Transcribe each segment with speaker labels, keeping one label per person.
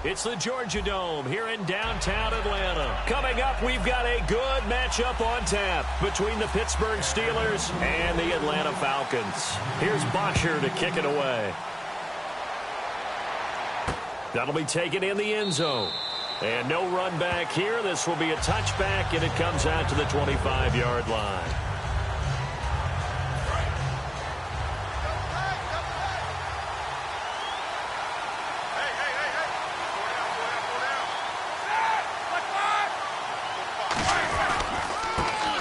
Speaker 1: It's the Georgia Dome here in downtown Atlanta. Coming up, we've got a good matchup on tap between the Pittsburgh Steelers and the Atlanta Falcons. Here's Boxer to kick it away. That'll be taken in the end zone. And no run back here. This will be a touchback, and it comes out to the 25-yard line.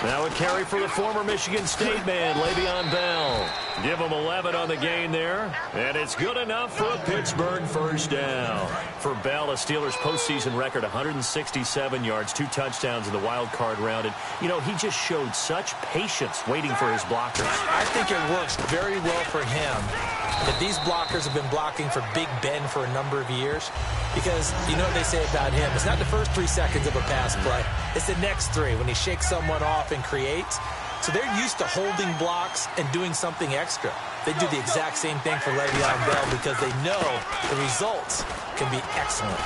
Speaker 1: Now a carry for the former Michigan State man, Le'Veon Bell. Give him 11 on the gain there, and it's good enough for a Pittsburgh first down. For Bell, a Steelers postseason record, 167 yards, 2 touchdowns in the wild card round. And, you know, he just showed such patience waiting for his blockers.
Speaker 2: I think it works very well for him that these blockers have been blocking for Big Ben for a number of years, because you know what they say about him. It's not the first 3 seconds of a pass play. It's the next 3 when he shakes someone off and creates. So they're used to holding blocks and doing something extra. They do the exact same thing for Le'Veon Bell because they know the results can be excellent.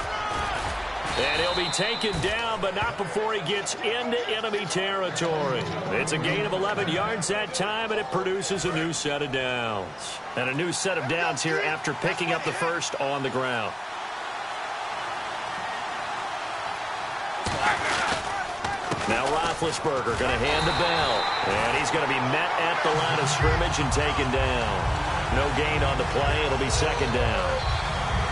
Speaker 1: And he'll be taken down, but not before he gets into enemy territory. It's a gain of 11 yards that time, and it produces a new set of downs. And a new set of downs here after picking up the first on the ground. Now Roethlisberger going to hand to Bell. And he's going to be met at the line of scrimmage and taken down. No gain on the play. It'll be second down.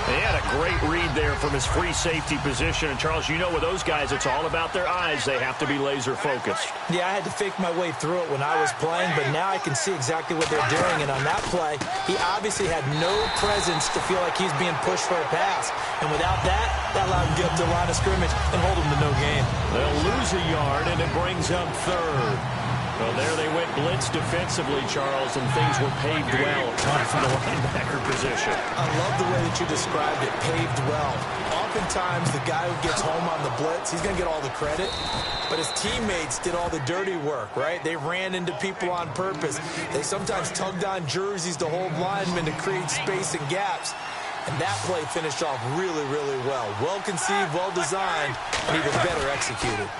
Speaker 1: He had a great read there from his free safety position. And, Charles, you know with those guys, it's all about their eyes. They have to be laser-focused.
Speaker 2: Yeah, I had to fake my way through it when I was playing, but now I can see exactly what they're doing. And on that play, he obviously had no presence to feel like he's being pushed for a pass. And without that, that allowed him to get up to the line of scrimmage and hold him to no gain.
Speaker 1: They'll lose a yard, and it brings up third. Well, there they went blitz defensively, Charles, and things were paved well from the linebacker position.
Speaker 2: I love the way that you described it, paved well. Oftentimes, the guy who gets home on the blitz, he's going to get all the credit, but his teammates did all the dirty work, right? They ran into people on purpose. They sometimes tugged on jerseys to hold linemen to create space and gaps. And that play finished off really, really well. Well-conceived, well-designed, and even better executed.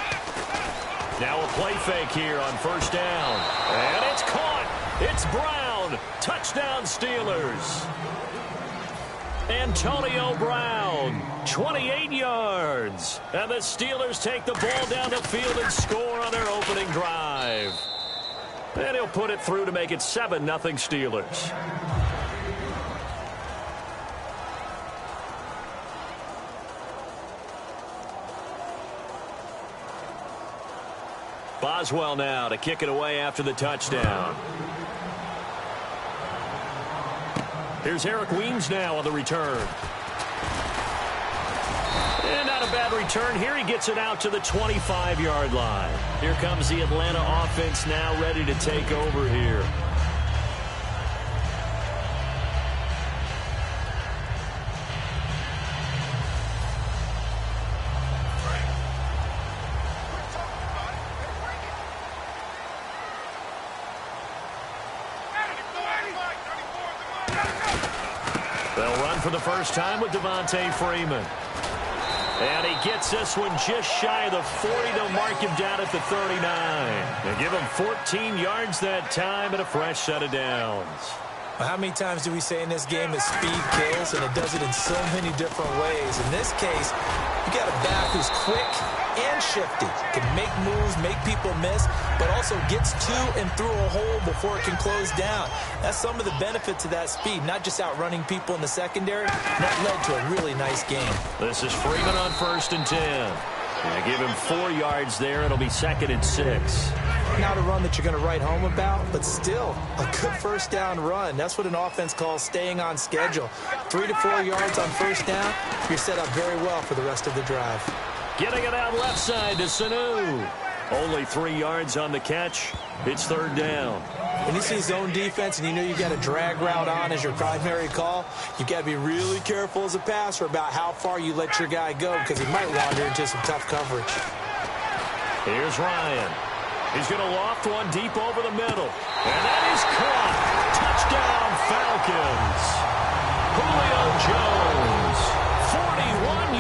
Speaker 1: Now a play fake here on first down. And it's caught. It's Brown. Touchdown Steelers. Antonio Brown, 28 yards. And the Steelers take the ball down the field and score on their opening drive. And he'll put it through to make it 7-0 Steelers. Boswell now to kick it away after the touchdown. Here's Eric Weems now on the return. And not a bad return here. He gets it out to the 25-yard line. Here comes the Atlanta offense now ready to take over here. They'll run for the first time with Devontae Freeman. And he gets this one just shy of the 40. They'll mark him down at the 39. They give him 14 yards that time and a fresh set of downs.
Speaker 2: Well, how many times do we say in this game that speed kills, and it does it in so many different ways? In this case, you got a back who's quick and shifty, can make moves, make people miss, but also gets to and through a hole before it can close down. That's some of the benefits of that speed, not just outrunning people in the secondary. And that led to a really nice game.
Speaker 1: This is Freeman on 1st and 10. They give him 4 yards there. It'll be 2nd and 6.
Speaker 2: Not a run that you're going to write home about, but still a good first down run. That's what an offense calls staying on schedule. 3 to 4 yards on first down, you're set up very well for the rest of the drive.
Speaker 1: Getting it out left side to Sanu. Only 3 yards on the catch. It's 3rd down.
Speaker 2: When you see zone defense and you know you've got a drag route on as your primary call, you've got to be really careful as a passer about how far you let your guy go, because he might wander into some tough coverage.
Speaker 1: Here's Ryan. He's going to loft one deep over the middle. And that is caught. Touchdown, Falcons. Julio Jones, 41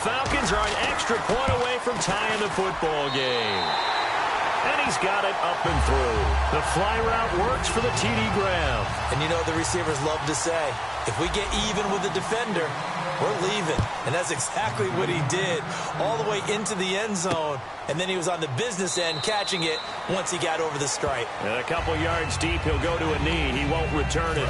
Speaker 1: Falcons are an extra point away from tying the football game. And he's got it up and through. The fly route works for the TD Graham.
Speaker 2: And you know the receivers love to say, if we get even with the defender, we're leaving. And that's exactly what he did, all the way into the end zone. And then he was on the business end catching it once he got over the stripe.
Speaker 1: And a couple yards deep, he'll go to a knee. He won't return it.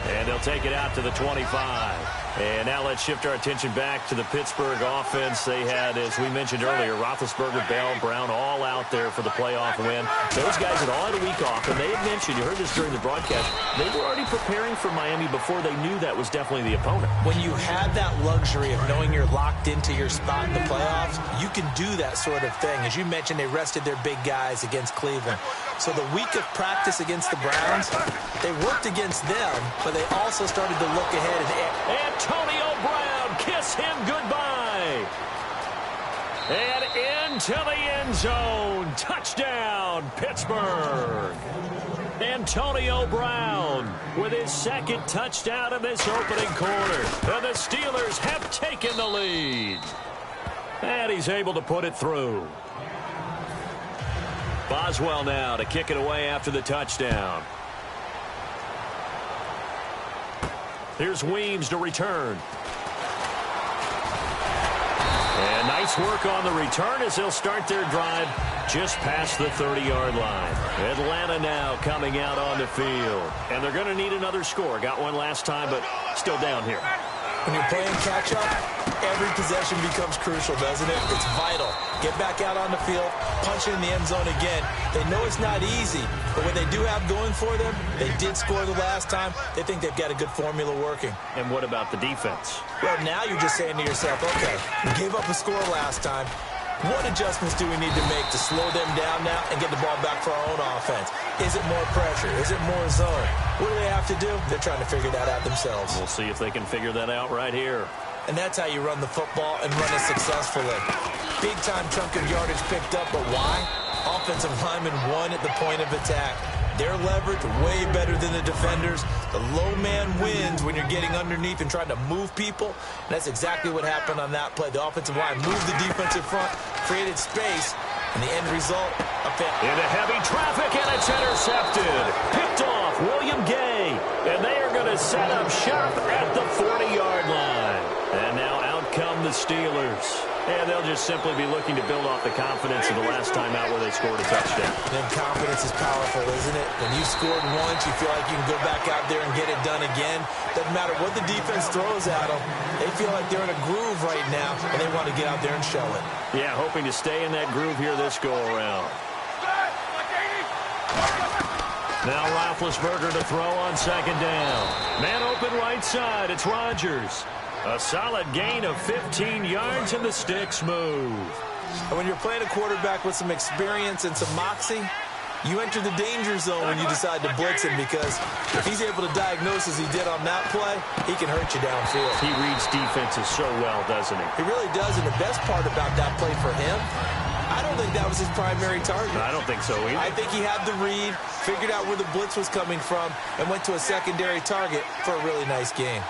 Speaker 1: And they'll take it out to the 25. And now let's shift our attention back to the Pittsburgh offense. They had, as we mentioned earlier, Roethlisberger, Bell, Brown all out there for the playoff win. Those guys had all had a week off, and they had mentioned, you heard this during the broadcast, they were already preparing for Miami before they knew that was definitely the opponent.
Speaker 2: When you have that luxury of knowing you're locked into your spot in the playoffs, you can do that sort of thing. As you mentioned, they rested their big guys against Cleveland. So the week of practice against the Browns, they worked against them, but they also started to look ahead.
Speaker 1: Antonio Brown, kiss him goodbye. And into the end zone. Touchdown, Pittsburgh. Antonio Brown with his second touchdown of this opening quarter. And the Steelers have taken the lead. And he's able to put it through. Boswell now to kick it away after the touchdown. Here's Weems to return. And nice work on the return as they'll start their drive just past the 30-yard line. Atlanta now coming out on the field. And they're going to need another score. Got one last time, but still down here.
Speaker 2: When you're playing catch-up, every possession becomes crucial, doesn't it? It's vital. Get back out on the field, punch it in the end zone again. They know it's not easy, but what they do have going for them, they did score the last time. They think they've got a good formula working.
Speaker 1: And what about the defense?
Speaker 2: Well, now you're just saying to yourself, okay, we gave up a score last time. What adjustments do we need to make to slow them down now and get the ball back for our own offense? Is it more pressure? Is it more zone? What do they have to do? They're trying to figure that out themselves.
Speaker 1: We'll see if they can figure that out right here.
Speaker 2: And that's how you run the football and run it successfully. Big-time chunk of yardage picked up, but why? Offensive linemen won at the point of attack. Their leverage way better than the defenders. The low man wins when you're getting underneath and trying to move people. And that's exactly what happened on that play. The offensive line moved the defensive front, created space, and the end result, a pick.
Speaker 1: Into heavy traffic, and it's intercepted. Picked off William Gay. And they are going to set up shop at the 40-yard line. And now out come the Steelers. And they'll just simply be looking to build off the confidence of the last time out where they scored a touchdown.
Speaker 2: Then confidence is powerful, isn't it? When you scored once, you feel like you can go back out there and get it done again. Doesn't matter what the defense throws at them. They feel like they're in a groove right now, and they want to get out there and show it.
Speaker 1: Yeah, hoping to stay in that groove here this go-around. Now Roethlisberger to throw on second down. Man open right side. It's Rodgers. A solid gain of 15 yards, and the sticks move.
Speaker 2: And when you're playing a quarterback with some experience and some moxie, you enter the danger zone when you decide to blitz him, because if he's able to diagnose as he did on that play, he can hurt you downfield.
Speaker 1: He reads defenses so well, doesn't he?
Speaker 2: He really does, and the best part about that play for him, I don't think that was his primary target.
Speaker 1: I don't think so either.
Speaker 2: I think he had the read, figured out where the blitz was coming from, and went to a secondary target for a really nice game.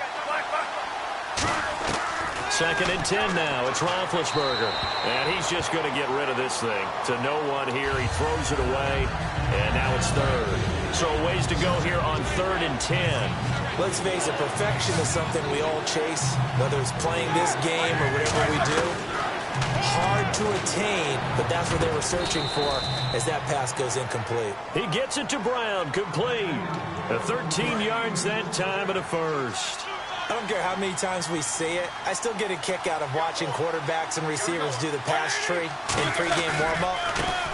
Speaker 1: Second and 10 now. It's Roethlisberger. And he's just going to get rid of this thing. To no one here. He throws it away. And now it's third. So a ways to go here on 3rd and 10.
Speaker 2: Let's face it, perfection is something we all chase, whether it's playing this game or whatever we do. Hard to attain, but that's what they were searching for as that pass goes incomplete.
Speaker 1: He gets it to Brown. Complete. 13 yards that time and a first.
Speaker 2: I don't care how many times we see it. I still get a kick out of watching quarterbacks and receivers do the pass tree in pregame warm-up.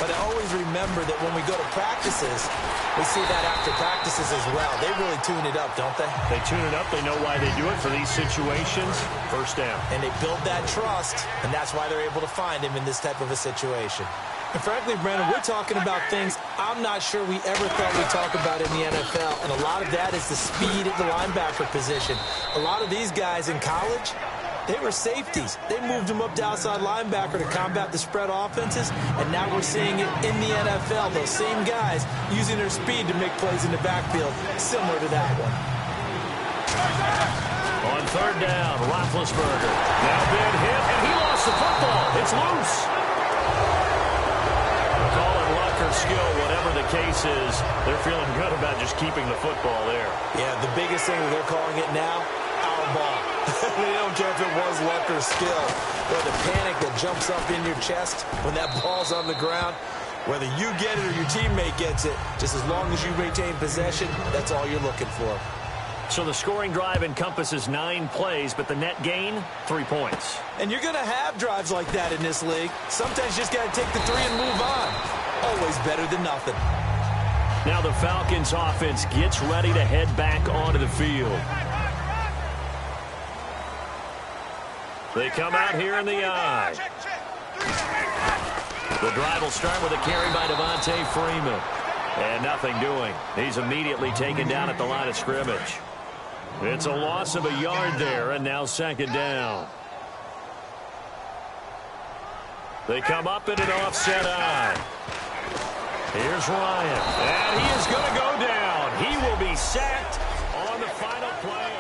Speaker 2: But I always remember that when we go to practices, we see that after practices as well. They really tune it up, don't they?
Speaker 1: They tune it up. They know why they do it for these situations. First down.
Speaker 2: And they build that trust, and that's why they're able to find him in this type of a situation. And frankly, Brandon, we're talking about things I'm not sure we ever thought we'd talk about in the NFL. And a lot of that is the speed at the linebacker position. A lot of these guys in college, they were safeties. They moved them up to outside linebacker to combat the spread offenses. And now we're seeing it in the NFL. Those same guys using their speed to make plays in the backfield, similar to that one.
Speaker 1: On 3rd down, Roethlisberger. Now big hit, and he lost gets the football. It's loose. Call it luck or skill, whatever the case is. They're feeling good about just keeping the football there.
Speaker 2: Yeah, the biggest thing that they're calling it now, our ball. They don't care if it was luck or skill. Or the panic that jumps up in your chest when that ball's on the ground. Whether you get it or your teammate gets it, just as long as you retain possession, that's all you're looking for.
Speaker 1: So the scoring drive encompasses 9 plays, but the net gain, 3 points.
Speaker 2: And you're going to have drives like that in this league. Sometimes you just got to take the 3 and move on. Always better than nothing.
Speaker 1: Now the Falcons offense gets ready to head back onto the field. They come out here in the eye. The drive will start with a carry by Devontae Freeman. And nothing doing. He's immediately taken down at the line of scrimmage. It's a loss of a yard there, and now second down. They come up in an offset eye. Here's Ryan. And he is going to go down. He will be sacked on the final play.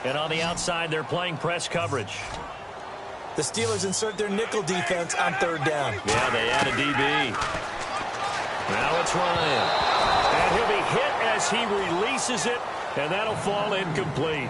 Speaker 1: And on the outside, they're playing press coverage.
Speaker 2: The Steelers insert their nickel defense on third down.
Speaker 1: Yeah, they add a DB. Now it's Ryan. And he'll be hit as he releases it, and that'll fall incomplete.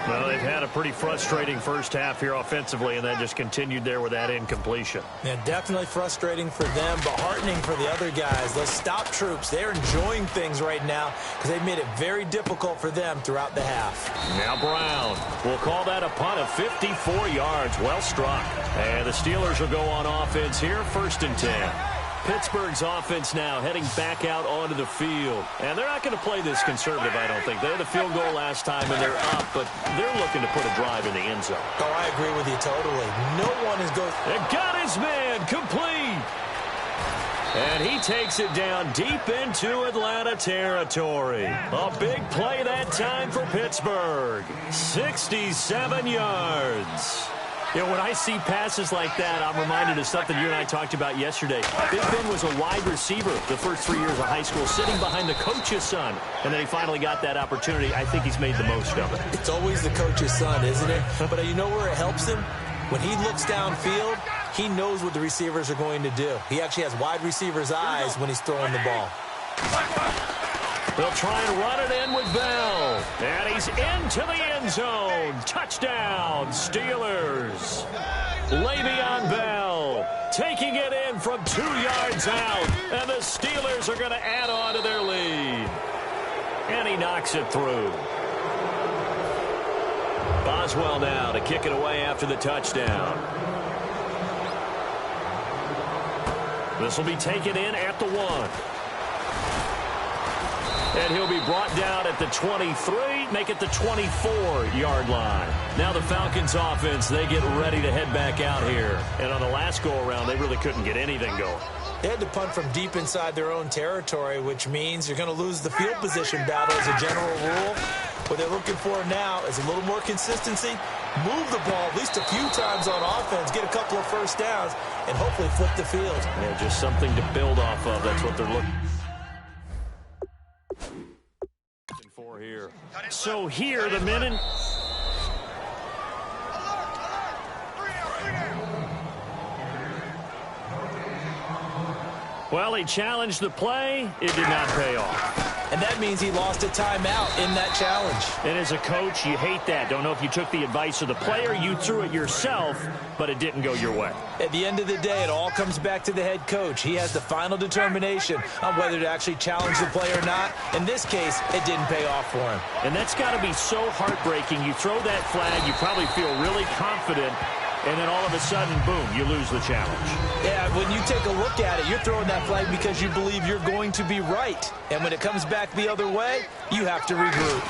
Speaker 1: Well, they've had a pretty frustrating first half here offensively, and then just continued there with that incompletion.
Speaker 2: Yeah, definitely frustrating for them, but heartening for the other guys. Those stop troops, they're enjoying things right now because they've made it very difficult for them throughout the half.
Speaker 1: Now Brown will call that a punt of 54 yards. Well struck. And the Steelers will go on offense here, 1st and 10. Pittsburgh's offense now heading back out onto the field. And they're not going to play this conservative, I don't think. They had the field goal last time, and they're up, but they're looking to put a drive in the end zone.
Speaker 2: Oh, I agree with you totally. No one is going...
Speaker 1: It got his man complete. And he takes it down deep into Atlanta territory. A big play that time for Pittsburgh. 67 yards. You know, when I see passes like that, I'm reminded of something you and I talked about yesterday. Big Ben was a wide receiver the first 3 years of high school, sitting behind the coach's son. And then he finally got that opportunity. I think he's made the most of it.
Speaker 2: It's always the coach's son, isn't it? But you know where it helps him? When he looks downfield, he knows what the receivers are going to do. He actually has wide receivers' eyes when he's throwing the ball.
Speaker 1: They'll try and run it in with Bell. And he's into the end zone. Touchdown, Steelers. Le'Veon Bell taking it in from 2 yards out. And the Steelers are going to add on to their lead. And he knocks it through. Boswell now to kick it away after the touchdown. This will be taken in at the 1. And he'll be brought down at the 23, make it the 24-yard line. Now the Falcons offense, they get ready to head back out here. And on the last go-around, they really couldn't get anything going.
Speaker 2: They had to punt from deep inside their own territory, which means you're going to lose the field position battle as a general rule. What they're looking for now is a little more consistency, move the ball at least a few times on offense, get a couple of first downs, and hopefully flip the field.
Speaker 1: Yeah, just something to build off of. That's what they're looking for here. So here, the minute... Well, he challenged the play. It did not pay off.
Speaker 2: And that means he lost a timeout in that challenge.
Speaker 1: And as a coach, you hate that. Don't know if you took the advice of the player, you threw it yourself, but it didn't go your way.
Speaker 2: At the end of the day, it all comes back to the head coach. He has the final determination on whether to actually challenge the play or not. In this case, it didn't pay off for him.
Speaker 1: And that's got to be so heartbreaking. You throw that flag, you probably feel really confident, and then all of a sudden, boom, you lose the challenge.
Speaker 2: Yeah, when you take a look at it, you're throwing that flag because you believe you're going to be right. And when it comes back the other way, you have to regroup.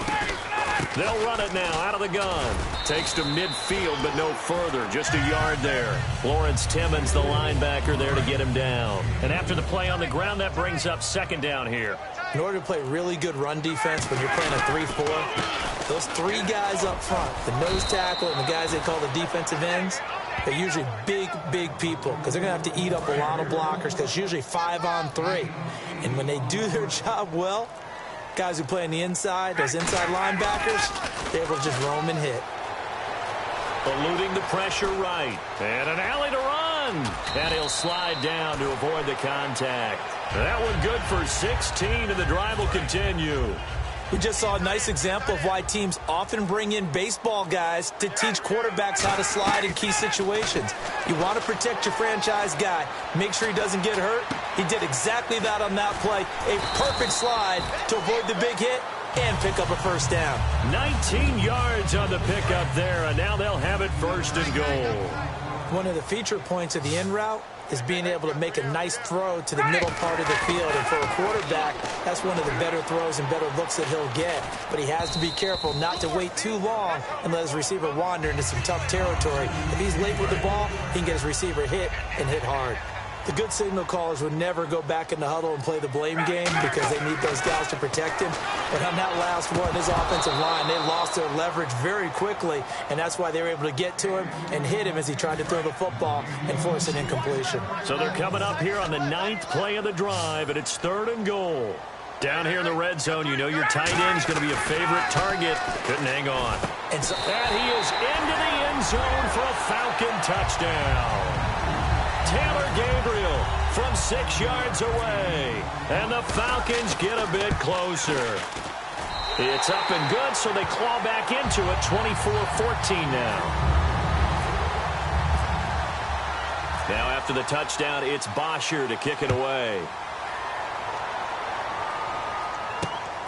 Speaker 1: They'll run it now out of the gun. Takes to midfield, but no further. Just a yard there. Lawrence Timmons, the linebacker, there to get him down. And after the play on the ground, that brings up second down here.
Speaker 2: In order to play really good run defense when you're playing a 3-4, those 3 guys up front, the nose tackle and the guys they call the defensive ends, they're usually big, big people because they're going to have to eat up a lot of blockers because it's usually 5-on-3. And when they do their job well, guys who play on the inside, those inside linebackers, they're able to just roam and hit.
Speaker 1: eluding the pressure right. And an alley to run. And he'll slide down to avoid the contact. That one good for 16, and the drive will continue.
Speaker 2: We just saw a nice example of why teams often bring in baseball guys to teach quarterbacks how to slide in key situations. You want to protect your franchise guy. Make sure he doesn't get hurt. He did exactly that on that play. A perfect slide to avoid the big hit and pick up a first down.
Speaker 1: 19 yards on the pickup there, and now they'll have it first and goal.
Speaker 2: One of the feature points of the in route is being able to make a nice throw to the middle part of the field. And for a quarterback, that's one of the better throws and better looks that he'll get. But he has to be careful not to wait too long and let his receiver wander into some tough territory. If he's late with the ball, he can get his receiver hit and hit hard. The good signal callers would never go back in the huddle and play the blame game because they need those guys to protect him. But on that last one, his offensive line, they lost their leverage very quickly, and that's why they were able to get to him and hit him as he tried to throw the football and force an incompletion.
Speaker 1: So they're coming up here on the 9th play of the drive, and it's 3rd and goal. Down here in the red zone, you know your tight end is going to be a favorite target. Couldn't hang on. And he is into the end zone for a Falcon touchdown. Taylor Gabriel from 6 yards away. And the Falcons get a bit closer. It's up and good, so they claw back into it, 24-14 now. Now after the touchdown, it's Bosher to kick it away.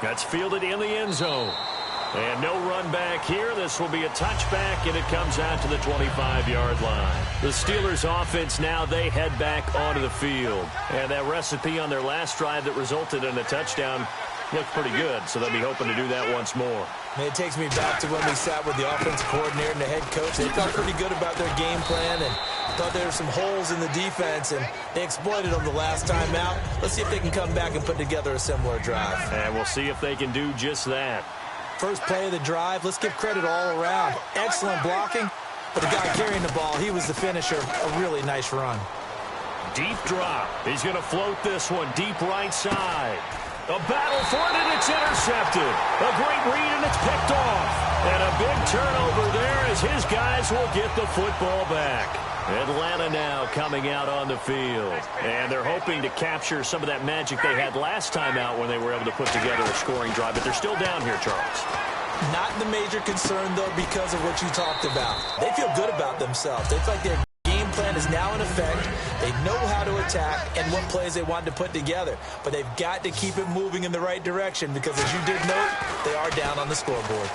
Speaker 1: That's fielded in the end zone. And no run back here. This will be a touchback, and it comes out to the 25-yard line. The Steelers' offense now, they head back onto the field. And that recipe on their last drive that resulted in a touchdown looked pretty good, so they'll be hoping to do that once more.
Speaker 2: It takes me back to when we sat with the offensive coordinator and the head coach. They felt pretty good about their game plan and thought there were some holes in the defense, and they exploited them the last time out. Let's see if they can come back and put together a similar drive.
Speaker 1: And we'll see if they can do just that.
Speaker 2: First play of the drive, let's give credit all around. Excellent blocking, but the guy carrying the ball, he was the finisher. A really nice run.
Speaker 1: Deep drop. He's going to float this one deep right side. A battle for it, and it's intercepted. A great read, and it's picked off. And a big turnover there as his guys will get the football back. Atlanta now coming out on the field. And they're hoping to capture some of that magic they had last time out when they were able to put together a scoring drive. But they're still down here, Charles.
Speaker 2: Not the major concern, though, because of what you talked about. They feel good about themselves. They feel like their game plan is now in effect. They know how to attack and what plays they want to put together. But they've got to keep it moving in the right direction because, as you did note, they are down on the scoreboard.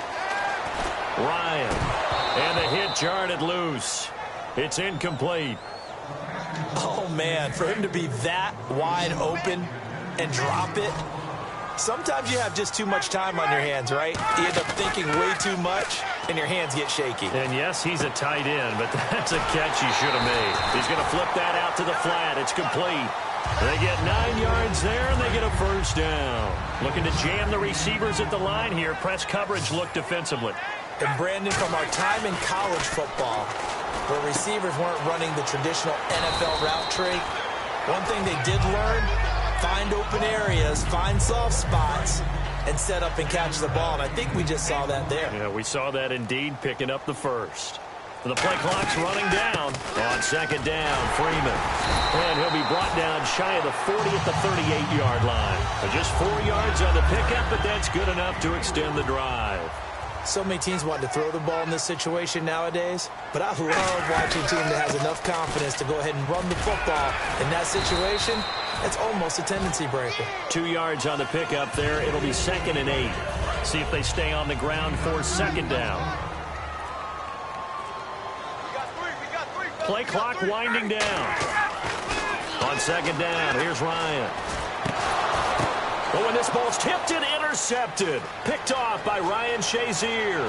Speaker 1: Ryan. And the hit jarred loose. It's incomplete.
Speaker 2: Oh, man, for him to be that wide open and drop it. Sometimes you have just too much time on your hands, right? You end up thinking way too much, and your hands get shaky.
Speaker 1: And, yes, he's a tight end, but that's a catch he should have made. He's going to flip that out to the flat. It's complete. They get 9 yards there, and they get a first down. Looking to jam the receivers at the line here. Press coverage look defensively.
Speaker 2: And, Brandon, from our time in college football, where receivers weren't running the traditional NFL route tree, one thing they did learn, find open areas, find soft spots, and set up and catch the ball. And I think we just saw that there.
Speaker 1: Yeah, we saw that indeed, picking up the first. The play clock's running down. On second down, Freeman. And he'll be brought down shy of the 40 at the 38-yard line. Just 4 yards on the pickup, but that's good enough to extend the drive.
Speaker 2: So many teams want to throw the ball in this situation nowadays, but I love watching a team that has enough confidence to go ahead and run the football. In that situation, it's almost a tendency breaker.
Speaker 1: 2 yards on the pickup there. It'll be 2nd and 8. See if they stay on the ground for second down. Play clock winding down. On second down, here's Ryan. Oh, and this ball's tipped and intercepted. Picked off by Ryan Shazier.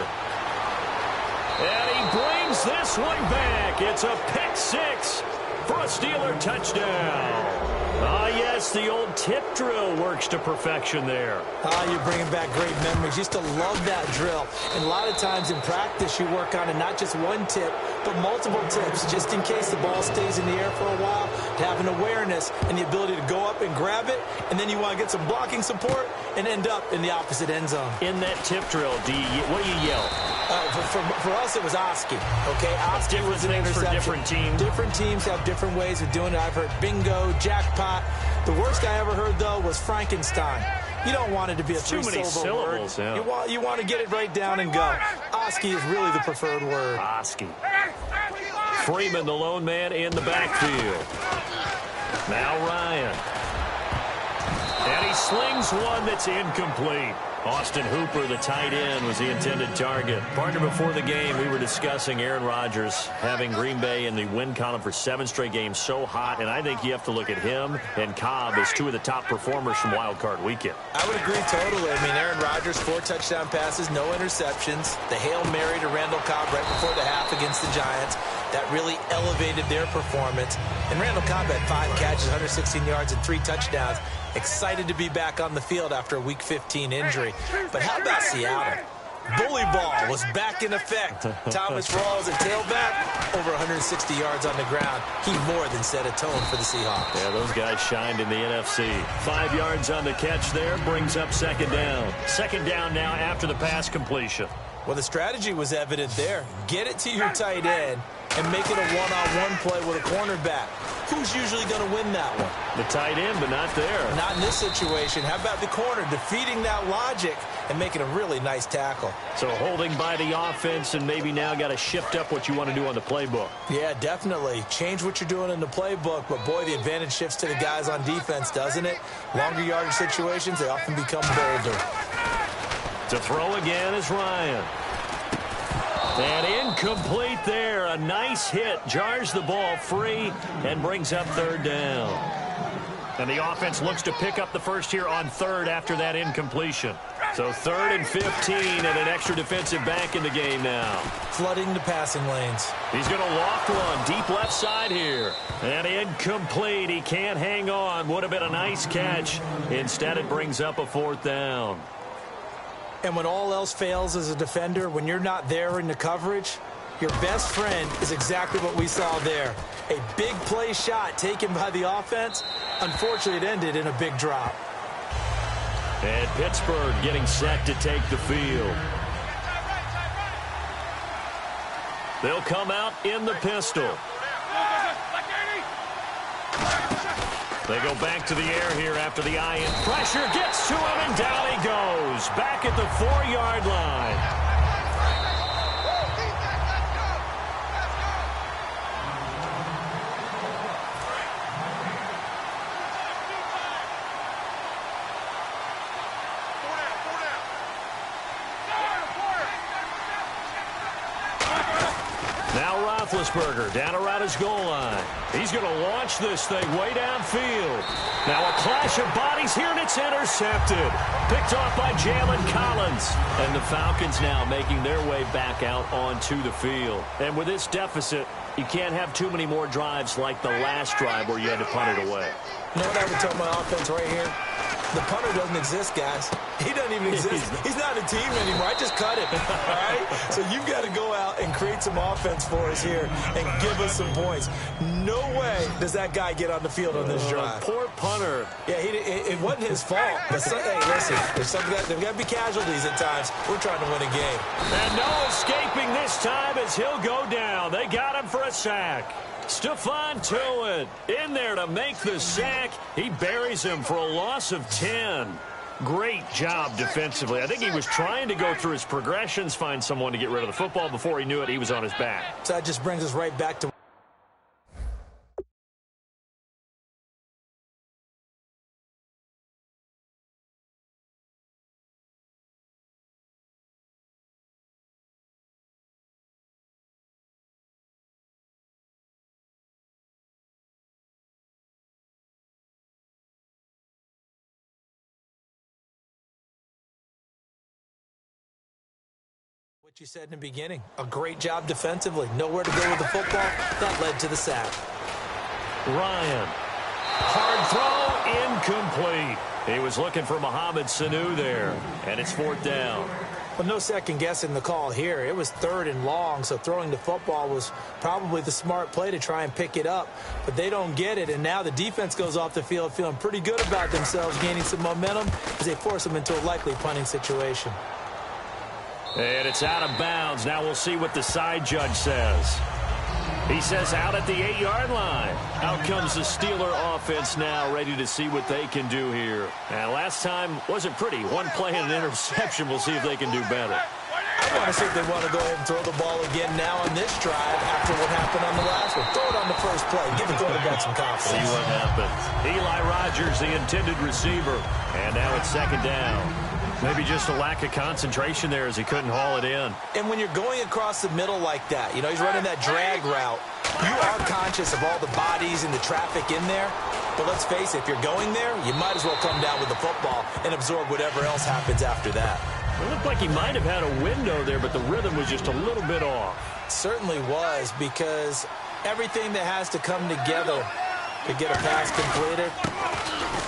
Speaker 1: And he brings this one back. It's a pick six for a Steeler touchdown. Ah, yes, the old tip drill works to perfection there.
Speaker 2: Ah, you're bringing back great memories. Used to love that drill. And a lot of times in practice, you work on it, not just one tip, but multiple tips, just in case the ball stays in the air for a while, to have an awareness and the ability to go up and grab it, and then you want to get some blocking support and end up in the opposite end zone.
Speaker 1: In that tip drill, what do you yell?
Speaker 2: For us, it was Oski. Okay, Oski was an interception.
Speaker 1: For different teams.
Speaker 2: Different teams have different ways of doing it. I've heard bingo, jackpot. The worst I ever heard, though, was Frankenstein. You don't want it to be a three-syllable word. Yeah. You want to get it right down and go. Oski is really the preferred word.
Speaker 1: Oski. Freeman, the lone man in the backfield. Now Ryan. And he slings one that's incomplete. Austin Hooper, the tight end, was the intended target. Partner, before the game, we were discussing Aaron Rodgers having Green Bay in the win column for 7 straight games so hot, and I think you have to look at him and Cobb as 2 of the top performers from Wild Card Weekend.
Speaker 2: I would agree totally. I mean, Aaron Rodgers, 4 touchdown passes, no interceptions. The Hail Mary to Randall Cobb right before the half against the Giants. That really elevated their performance. And Randall Cobb had 5 catches, 116 yards, and 3 touchdowns. Excited to be back on the field after a Week 15 injury. But how about Seattle? Bully ball was back in effect. Thomas Rawls at tailback, over 160 yards on the ground. He more than set a tone for the Seahawks.
Speaker 1: Yeah, those guys shined in the NFC. 5 yards on the catch there, brings up second down. Second down now after the pass completion.
Speaker 2: Well, the strategy was evident there. Get it to your tight end and make it a one-on-one play with a cornerback. Who's usually going to win that one?
Speaker 1: The tight end, but not there.
Speaker 2: Not in this situation. How about the corner defeating that logic and making a really nice tackle?
Speaker 1: So holding by the offense and maybe now got to shift up what you want to do on the playbook.
Speaker 2: Yeah, definitely. Change what you're doing in the playbook, but boy, the advantage shifts to the guys on defense, doesn't it? Longer yardage situations, they often become bolder.
Speaker 1: To throw again is Ryan. And incomplete there. A nice hit. Jars the ball free and brings up third down. And the offense looks to pick up the first here on third after that incompletion. So 3rd and 15 and an extra defensive back in the game now.
Speaker 2: Flooding the passing lanes.
Speaker 1: He's going to loft one deep left side here. And incomplete. He can't hang on. Would have been a nice catch. Instead, it brings up a 4th down.
Speaker 2: And when all else fails as a defender, when you're not there in the coverage, your best friend is exactly what we saw there. A big play shot taken by the offense. Unfortunately, it ended in a big drop.
Speaker 1: And Pittsburgh getting set to take the field. They'll come out in the pistol. They go back to the air here after the eye-in pressure. Gets to him, and down he goes. Back at the 4-yard line. Roethlisberger down around his goal line. He's going to launch this thing way downfield. Now a clash of bodies here, and it's intercepted. Picked off by Jalen Collins. And the Falcons now making their way back out onto the field. And with this deficit, you can't have too many more drives like the last drive where you had to punt it away.
Speaker 2: You know what I would tell my offense right here? The punter doesn't exist, guys. He doesn't even exist. He's not a team anymore. I just cut him, all right? So you've got to go out and create some offense for us here and give us some points. No way does that guy get on the field on this drive.
Speaker 1: Poor punter.
Speaker 2: Yeah, it wasn't his fault. But hey, listen, there's got to be casualties at times. We're trying to win a game.
Speaker 1: And no escaping this time as he'll go down. They got him for a sack. Stephon Tuitt in there to make the sack. He buries him for a loss of 10. Great job defensively. I think he was trying to go through his progressions, find someone to get rid of the football. Before he knew it, he was on his back.
Speaker 2: So that just brings us right back to what you said in the beginning. A great job defensively. Nowhere to go with the football. That led to the sack.
Speaker 1: Ryan. Hard throw, incomplete. He was looking for Mohamed Sanu there, and it's 4th down.
Speaker 2: Well, no second guessing the call here. It was 3rd and long, so throwing the football was probably the smart play to try and pick it up. But they don't get it, and now the defense goes off the field feeling pretty good about themselves, gaining some momentum as they force them into a likely punting situation.
Speaker 1: And it's out of bounds. Now we'll see what the side judge says. He says out at the 8-yard line. Out comes the Steeler offense now, ready to see what they can do here. And last time wasn't pretty. One play and an interception. We'll see if they can do better.
Speaker 2: I want to see if they want to go ahead and throw the ball again now on this drive after what happened on the last one. Throw it on the first play. Give the quarterback some confidence.
Speaker 1: See what happens. Eli Rogers, the intended receiver. And now it's second down. Maybe just a lack of concentration there as he couldn't haul it in.
Speaker 2: And when you're going across the middle like that, you know, he's running that drag route, you are conscious of all the bodies and the traffic in there. But let's face it, if you're going there, you might as well come down with the football and absorb whatever else happens after that.
Speaker 1: It looked like he might have had a window there, but the rhythm was just a little bit off.
Speaker 2: It certainly was, because everything that has to come together to get a pass completed,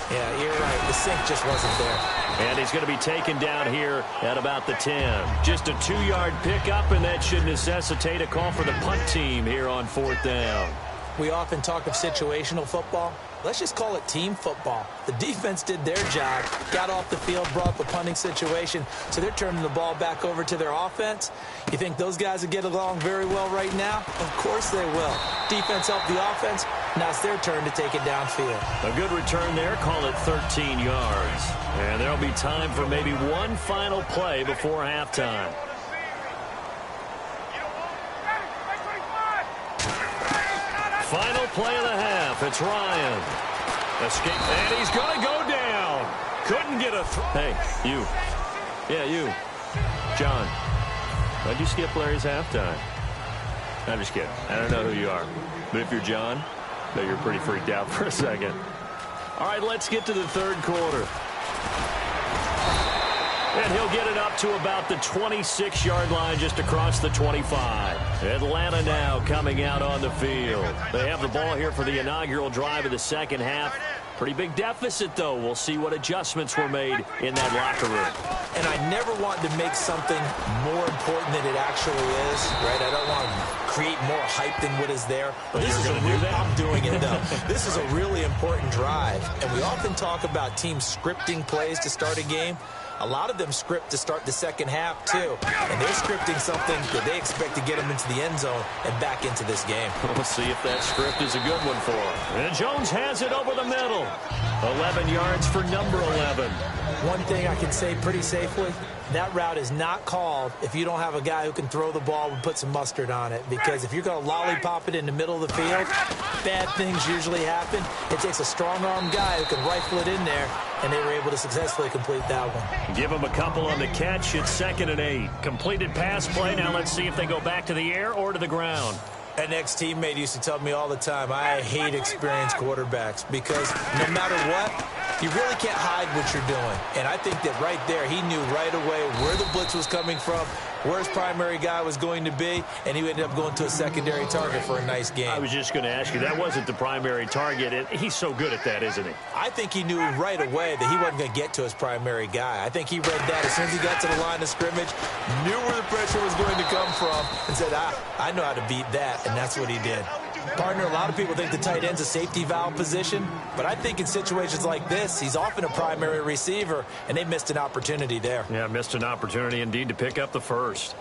Speaker 2: yeah, you're right, the sync just wasn't there.
Speaker 1: And he's going to be taken down here at about the 10. Just a 2-yard pickup, and that should necessitate a call for the punt team here on 4th down.
Speaker 2: We often talk of situational football. Let's just call it team football. The defense did their job, got off the field, brought up a punting situation, so they're turning the ball back over to their offense. You think those guys will get along very well right now? Of course they will. Defense helped the offense. Now it's their turn to take it downfield.
Speaker 1: A good return there. Call it 13 yards. And there'll be time for maybe one final play before halftime. Final play of the half. It's Ryan. Escape. And he's going to go down. Couldn't get a Hey, you. Yeah, you. John. Why'd you skip Larry's halftime? I'm just kidding. I don't know who you are. But if you're John, I bet you're pretty freaked out for a second. All right, let's get to the third quarter. And he'll get it up to about the 26-yard line, just across the 25. Atlanta now coming out on the field. They have the ball here for the inaugural drive of the second half. Pretty big deficit, though. We'll see what adjustments were made in that locker room.
Speaker 2: And I never want to make something more important than it actually is, right? I don't want to create more hype than what is there.
Speaker 1: But this is
Speaker 2: I'm doing it, though. This is a really important drive. And we often talk about teams scripting plays to start a game. A lot of them script to start the second half, too. And they're scripting something that they expect to get them into the end zone and back into this game.
Speaker 1: We'll see if that script is a good one for him. And Jones has it over the middle. 11 yards for number 11.
Speaker 2: One thing I can say pretty safely, that route is not called if you don't have a guy who can throw the ball and put some mustard on it. Because if you're going to lollipop it in the middle of the field, bad things usually happen. It takes a strong-arm guy who can rifle it in there, and they were able to successfully complete that one.
Speaker 1: Give him a couple on the catch. It's 2nd and 8. Completed pass play. Now let's see if they go back to the air or to the ground.
Speaker 2: An ex-teammate used to tell me all the time, I hate experienced quarterbacks because no matter what, you really can't hide what you're doing. And I think that right there, he knew right away where the blitz was coming from, where his primary guy was going to be, and he ended up going to a secondary target for a nice game.
Speaker 1: I was just going to ask you, that wasn't the primary target, and he's so good at that, isn't he?
Speaker 2: I think he knew right away that he wasn't going to get to his primary guy. I think he read that as soon as he got to the line of scrimmage, knew where the pressure was going to come from, and said, I know how to beat that, and that's what he did. Partner, a lot of people think the tight end's a safety valve position, but I think in situations like this, he's often a primary receiver, and they missed an opportunity there.
Speaker 1: Yeah, missed an opportunity indeed to pick up the first.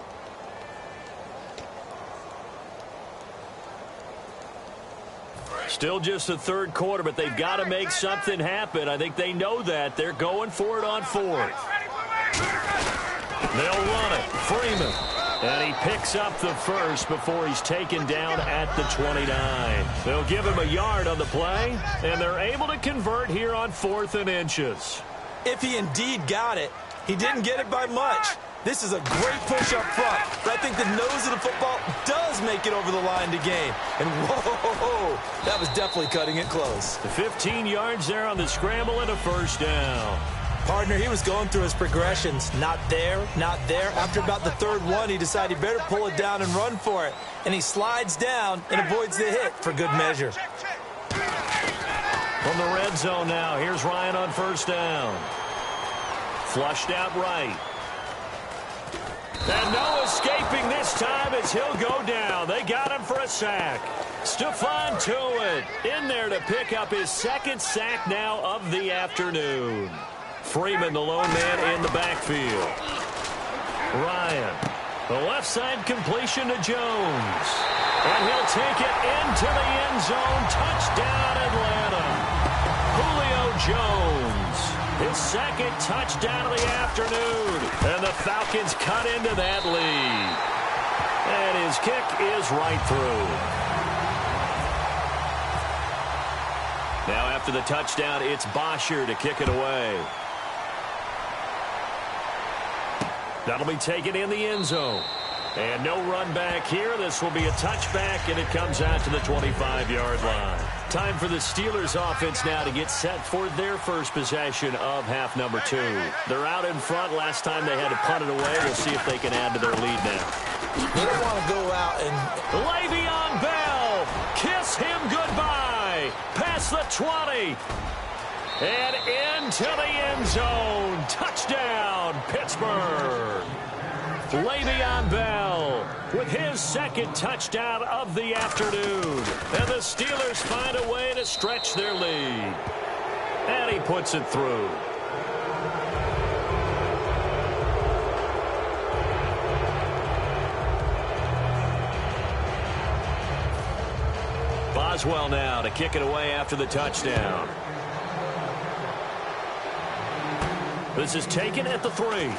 Speaker 1: Still just the third quarter, but they've got to make something happen. I think they know that. They're going for it on 4th. They'll run it. Freeman. And he picks up the first before he's taken down at the 29. They'll give him a yard on the play, and they're able to convert here on 4th and inches.
Speaker 2: If he indeed got it, he didn't get it by much. This is a great push up front, but I think the nose of the football does make it over the line to gain. And whoa, that was definitely cutting it close.
Speaker 1: The 15 yards there on the scramble and a first down.
Speaker 2: Partner, he was going through his progressions. Not there, not there. After about the third one, he decided he better pull it down and run for it. And he slides down and avoids the hit for good measure.
Speaker 1: From the red zone now, here's Ryan on first down. Flushed out right. And no escaping this time as he'll go down. They got him for a sack. Stephon Tuitt in there to pick up his second sack now of the afternoon. Freeman, the lone man in the backfield. Ryan. The left side completion to Jones. And he'll take it into the end zone. Touchdown, Atlanta. Julio Jones. His second touchdown of the afternoon. And the Falcons cut into that lead. And his kick is right through. Now after the touchdown, it's Bosher to kick it away. That'll be taken in the end zone. And no run back here. This will be a touchback, and it comes out to the 25-yard line. Time for the Steelers offense now to get set for their first possession of half number 2. They're out in front. Last time they had to punt it away. We'll see if they can add to their lead now.
Speaker 2: They don't want to go out and...
Speaker 1: Le'Veon Bell, kiss him goodbye. Past the 20. And into the end zone. Touchdown, Pittsburgh. Le'Veon Bell with his second touchdown of the afternoon. And the Steelers find a way to stretch their lead. And he puts it through. Boswell now to kick it away after the touchdown. This is taken at the 3.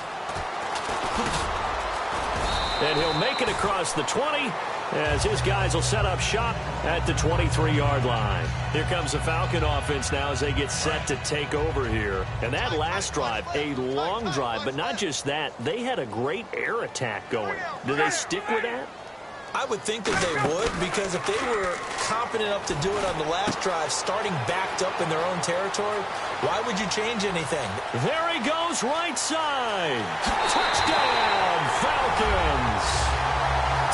Speaker 1: And he'll make it across the 20 as his guys will set up shop at the 23-yard line. Here comes the Falcon offense now as they get set to take over here. And that last drive, a long drive, but not just that. They had a great air attack going. Do they stick with that?
Speaker 2: I would think that they would, because if they were confident enough to do it on the last drive, starting backed up in their own territory, why would you change anything?
Speaker 1: There he goes, right side. Touchdown, Falcons.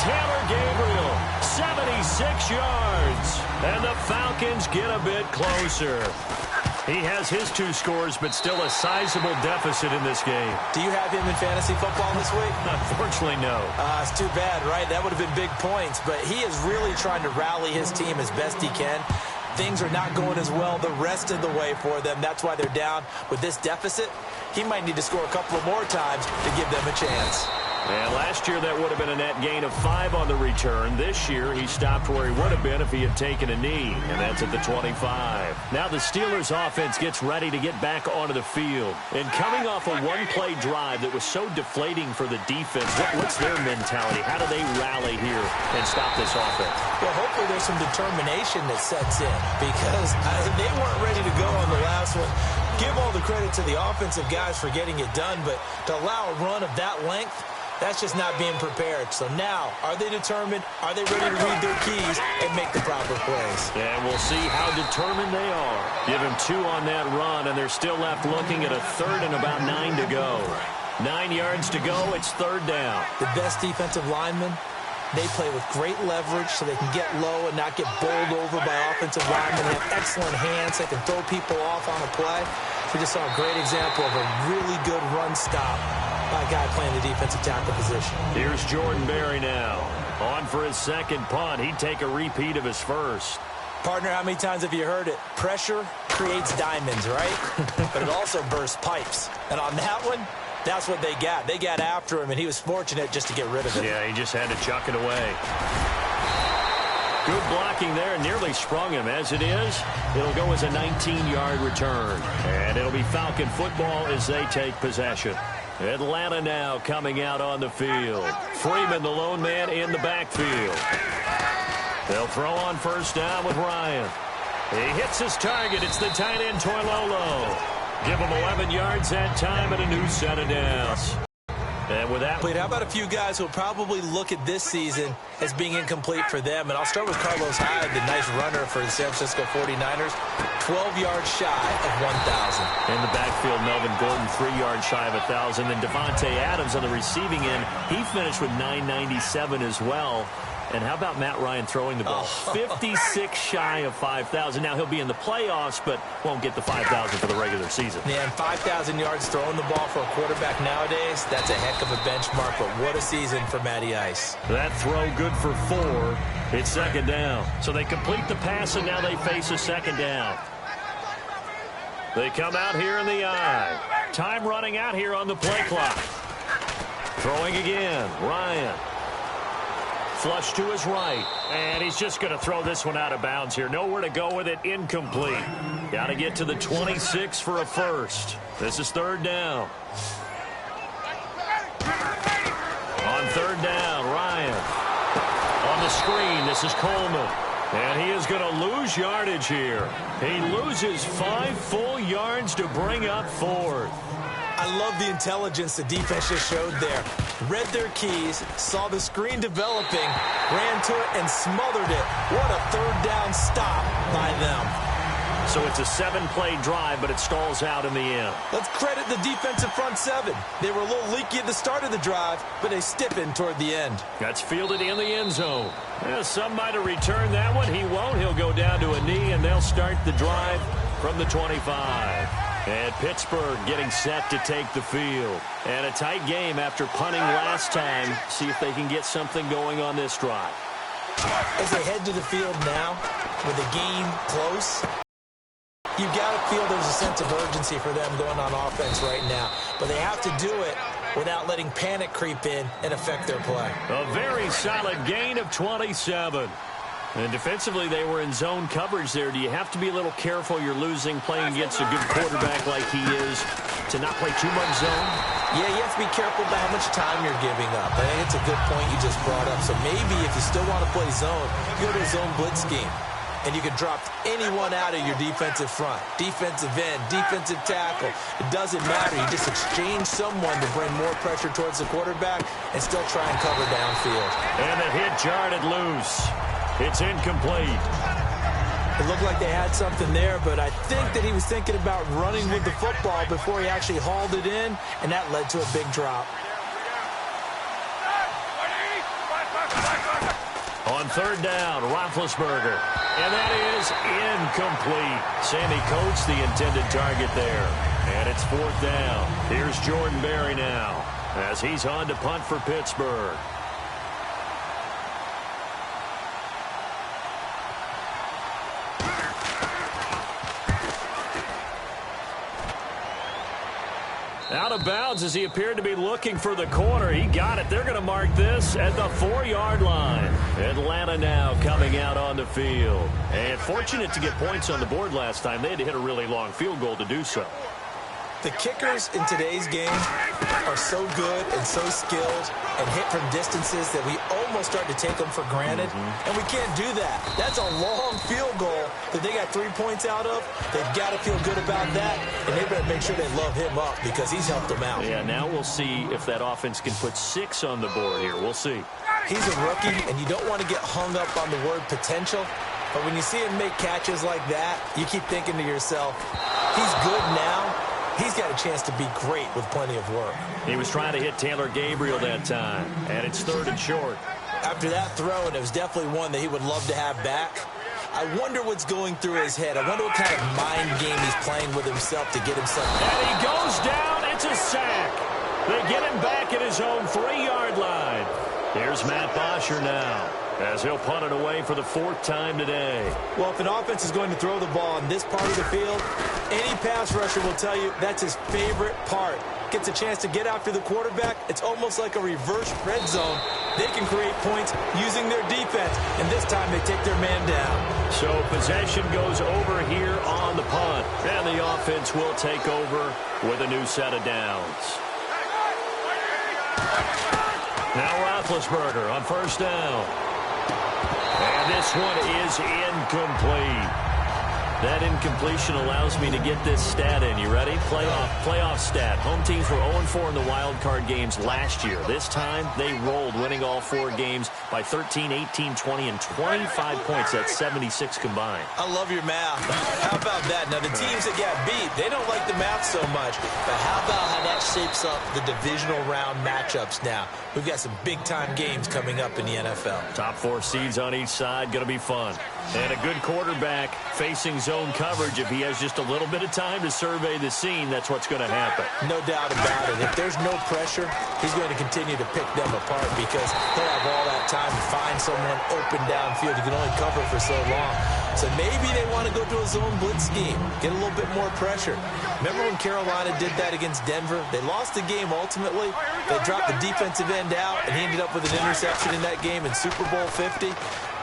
Speaker 1: Taylor Gabriel, 76 yards. And the Falcons get a bit closer. He has his 2 scores, but still a sizable deficit in this game.
Speaker 2: Do you have him in fantasy football this week?
Speaker 1: Unfortunately, no.
Speaker 2: It's too bad, right? That would have been big points. But he is really trying to rally his team as best he can. Things are not going as well the rest of the way for them. That's why they're down with this deficit. He might need to score a couple of more times to give them a chance.
Speaker 1: And last year that would have been a net gain of 5 on the return. This year he stopped where he would have been if he had taken a knee, and that's at the 25. Now the Steelers offense gets ready to get back onto the field. And coming off a one-play drive that was so deflating for the defense, what's their mentality? How do they rally here and stop this offense?
Speaker 2: Well, hopefully there's some determination that sets in, because they weren't ready to go on the last one. Give all the credit to the offensive guys for getting it done, but to allow a run of that length, that's just not being prepared. So now, are they determined? Are they ready to read their keys and make the proper plays?
Speaker 1: And we'll see how determined they are. Give him 2 on that run, and they're still left looking at a 3rd and about 9 to go. 9 yards to go. It's 3rd down.
Speaker 2: The best defensive linemen, they play with great leverage so they can get low and not get bowled over by offensive linemen. They have excellent hands. They can throw people off on a play. We just saw a great example of a really good run stop by a guy playing the defensive tackle position.
Speaker 1: Here's Jordan Berry now. On for his second punt. He'd take a repeat of his first.
Speaker 2: Partner, how many times have you heard it? Pressure creates diamonds, right? But it also bursts pipes. And on that one, that's what they got. They got after him, and he was fortunate just to get rid of it.
Speaker 1: Yeah, he just had to chuck it away. Good blocking there, nearly sprung him. As it is, it'll go as a 19-yard return. And it'll be Falcon football as they take possession. Atlanta now coming out on the field. Freeman, the lone man, in the backfield. They'll throw on first down with Ryan. He hits his target. It's the tight end, Toilolo. Give him 11 yards that time and a new set of downs. And with that,
Speaker 2: how about a few guys who will probably look at this season as being incomplete for them? And I'll start with Carlos Hyde, the nice runner for the San Francisco 49ers. 12 yards shy of 1,000.
Speaker 1: In the backfield, Melvin Gordon, 3 yards shy of 1,000. And Devontae Adams on the receiving end, he finished with 997 as well. And how about Matt Ryan throwing the ball? 56 shy of 5,000. Now, he'll be in the playoffs, but won't get the 5,000 for the regular season.
Speaker 2: Yeah, and 5,000 yards throwing the ball for a quarterback nowadays, that's a heck of a benchmark, but what a season for Matty Ice.
Speaker 1: That throw good for 4. It's second down. So they complete the pass, and now they face a second down. They come out here in the eye. Time running out here on the play clock. Throwing again, Ryan. Flush to his right, and he's just going to throw this one out of bounds here. Nowhere to go with it, incomplete. Got to get to the 26 for a first. This is third down. On third down, Ryan. On the screen, this is Coleman. And he is going to lose yardage here. He loses 5 full yards to bring up fourth.
Speaker 2: I love the intelligence the defense just showed there. Read their keys, saw the screen developing, ran to it, and smothered it. What a third down stop by them.
Speaker 1: So it's a 7-play drive, but it stalls out in the end.
Speaker 2: Let's credit the defensive front 7. They were a little leaky at the start of the drive, but they stiffened toward the end.
Speaker 1: That's fielded in the end zone. Yeah, some might have returned that one. He won't. He'll go down to a knee, and they'll start the drive from the 25. And Pittsburgh getting set to take the field. And a tight game after punting last time. See if they can get something going on this drive.
Speaker 2: As they head to the field now, with the game close, you've got to feel there's a sense of urgency for them going on offense right now. But they have to do it without letting panic creep in and affect their play.
Speaker 1: A very solid gain of 27. And defensively, they were in zone coverage there. Do you have to be a little careful? You're losing, playing against a good quarterback like he is, to not play too much zone?
Speaker 2: Yeah, you have to be careful about how much time you're giving up. I think it's a good point you just brought up. So maybe if you still want to play zone, you go to a zone blitz scheme. And you can drop anyone out of your defensive front. Defensive end, defensive tackle. It doesn't matter. You just exchange someone to bring more pressure towards the quarterback and still try and cover downfield.
Speaker 1: And the hit jarred it loose. It's incomplete.
Speaker 2: It looked like they had something there, but I think that he was thinking about running with the football before he actually hauled it in, and that led to a big drop.
Speaker 1: On third down, Roethlisberger. And that is incomplete. Sammy Coates, the intended target there. And it's fourth down. Here's Jordan Berry now as he's on to punt for Pittsburgh. Out of bounds as he appeared to be looking for the corner. He got it. They're going to mark this at the 4-yard line. Atlanta now coming out on the field. And fortunate to get points on the board last time. They had to hit a really long field goal to do so.
Speaker 2: The kickers in today's game are so good and so skilled and hit from distances that we almost start to take them for granted. And we can't do that. That's a long field goal that they got 3 points out of. They've got to feel good about that, and they better make sure they love him up because he's helped them out.
Speaker 1: Yeah, now we'll see if that offense can put 6 on the board here. We'll see.
Speaker 2: He's a rookie, and you don't want to get hung up on the word potential. But when you see him make catches like that, you keep thinking to yourself, he's good now. He's got a chance to be great with plenty of work.
Speaker 1: He was trying to hit Taylor Gabriel that time, and it's third and short.
Speaker 2: After that throw, and it was definitely one that he would love to have back, I wonder what's going through his head. I wonder what kind of mind game he's playing with himself to get himself.
Speaker 1: And he goes down. It's a sack. They get him back at his own 3-yard line. Here's Matt Bosher now as he'll punt it away for the 4th time today.
Speaker 2: Well, if an offense is going to throw the ball in this part of the field, any pass rusher will tell you that's his favorite part. Gets a chance to get after the quarterback. It's almost like a reverse red zone. They can create points using their defense, and this time they take their man down.
Speaker 1: So possession goes over here on the punt, and the offense will take over with a new set of downs. Now Roethlisberger on first down. And this one is incomplete. That incompletion allows me to get this stat in. You ready? Playoff stat. Home teams were 0-4 in the wild card games last year. This time, they rolled, winning all 4 games by 13, 18, 20, and 25 points. That's 76 combined.
Speaker 2: I love your math. How about that? Now, the teams that got beat, they don't like the math so much. But how about how that shapes up the divisional round matchups now? We've got some big-time games coming up in the NFL.
Speaker 1: Top 4 seeds on each side. Going to be fun. And a good quarterback facing zone coverage. If he has just a little bit of time to survey the scene, that's what's going to happen.
Speaker 2: No doubt about it. If there's no pressure, he's going to continue to pick them apart because he'll have all that time time to find someone open downfield. You can only cover for so long. So maybe they want to go to a zone blitz scheme, get a little bit more pressure. Remember when Carolina did that against Denver? They lost the game ultimately. They dropped the defensive end out, and he ended up with an interception in that game in Super Bowl 50.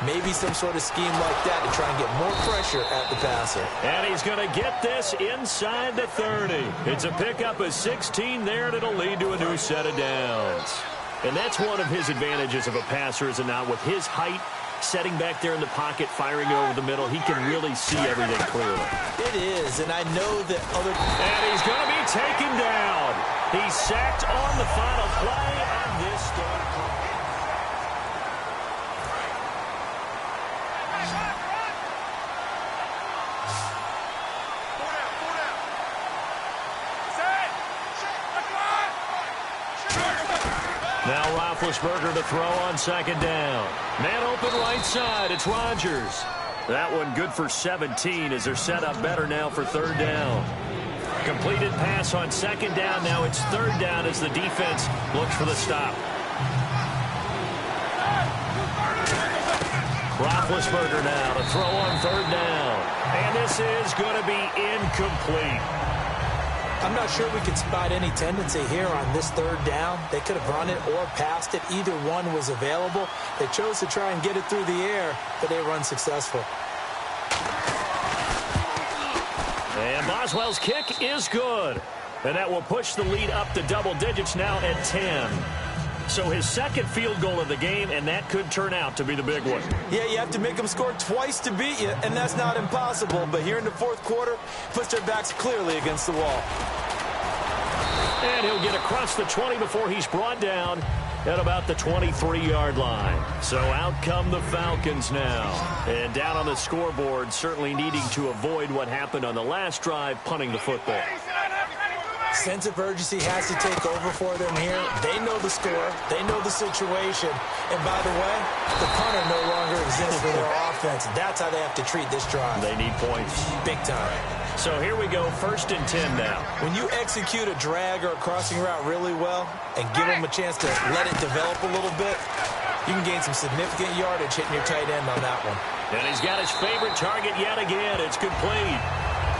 Speaker 2: Maybe some sort of scheme like that to try and get more pressure at the passer.
Speaker 1: And he's going to get this inside the 30. It's a pickup of 16 there, and it'll lead to a new set of downs. And that's one of his advantages of a passer, is it not? With his height, setting back there in the pocket, firing it over the middle, he can really see everything clearly.
Speaker 2: It is, and I know that other...
Speaker 1: And he's going to be taken down. He's sacked on the final play of this third quarter. Now Roethlisberger to throw on second down. Man open right side. It's Rodgers. That one good for 17 as they're set up better now for third down. Completed pass on second down. Now it's third down as the defense looks for the stop. Roethlisberger now to throw on third down. And this is going to be incomplete.
Speaker 2: I'm not sure we could spot any tendency here on this third down. They could have run it or passed it. Either one was available. They chose to try and get it through the air, but they were unsuccessful.
Speaker 1: And Boswell's kick is good. And that will push the lead up to double digits now at 10. So his second field goal of the game, and that could turn out to be the big one.
Speaker 2: Yeah, you have to make them score twice to beat you, and that's not impossible. But here in the fourth quarter, puts their backs clearly against the wall.
Speaker 1: And he'll get across the 20 before he's brought down at about the 23-yard line. So out come the Falcons now. And down on the scoreboard, certainly needing to avoid what happened on the last drive, punting the football.
Speaker 2: Sense of urgency has to take over for them here. They know the score. They know the situation. And by the way, the punter no longer exists for their offense. That's how they have to treat this drive.
Speaker 1: They need points.
Speaker 2: Big time.
Speaker 1: So here we go, 1st and 10 now.
Speaker 2: When you execute a drag or a crossing route really well and give them a chance to let it develop a little bit, you can gain some significant yardage hitting your tight end on that one.
Speaker 1: And he's got his favorite target yet again. It's complete.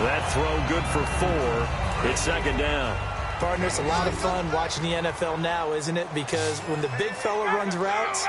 Speaker 1: That throw good for 4. It's second down.
Speaker 2: Partner, it's a lot of fun watching the NFL now, isn't it? Because when the big fella runs routes,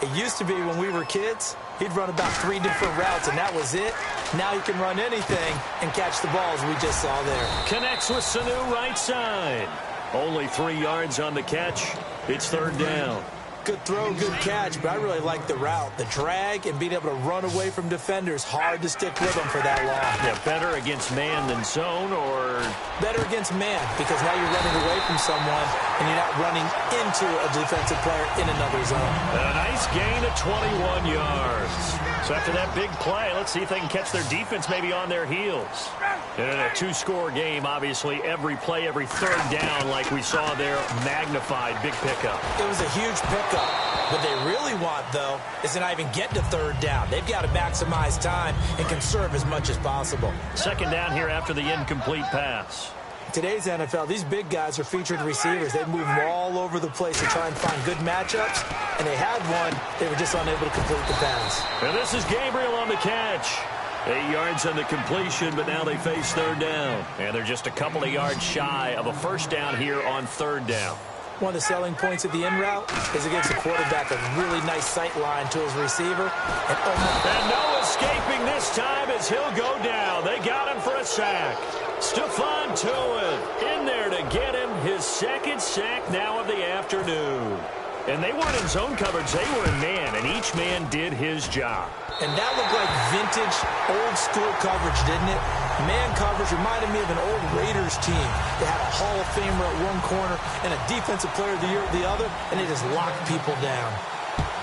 Speaker 2: it used to be when we were kids, he'd run about 3 different routes, and that was it. Now he can run anything and catch the balls we just saw there.
Speaker 1: Connects with Sanu right side. Only 3 yards on the catch. It's third down.
Speaker 2: Good throw, good catch, but I really like the route. The drag and being able to run away from defenders, hard to stick with them for that long.
Speaker 1: Yeah, better against man than zone, or?
Speaker 2: Better against man, because now you're running away from someone and you're not running into a defensive player in another zone.
Speaker 1: And a nice gain of 21 yards. So after that big play, let's see if they can catch their defense maybe on their heels. And in a 2-score game, obviously every play, every third down, like we saw there, magnified, big pickup.
Speaker 2: It was a huge pickup. What they really want, though, is to not even get to third down. They've got to maximize time and conserve as much as possible.
Speaker 1: Second down here after the incomplete pass.
Speaker 2: Today's NFL, these big guys are featured receivers. They move them all over the place to try and find good matchups, and they had one. They were just unable to complete the pass.
Speaker 1: And this is Gabriel on the catch. 8 yards on the completion, but now they face third down. And they're just a couple of yards shy of a first down here on third down.
Speaker 2: One of the selling points of the in route is it gives the quarterback a really nice sight line to his receiver.
Speaker 1: And no escaping this time as he'll go down. They got him for a sack. Stephon Tuitt in there to get him his second sack now of the afternoon. And they weren't in zone coverage. They were in man, and each man did his job.
Speaker 2: And that looked like vintage, old-school coverage, didn't it? Man coverage reminded me of an old Raiders team. They had a Hall of Famer at one corner and a Defensive Player of the Year at the other, and they just locked people down.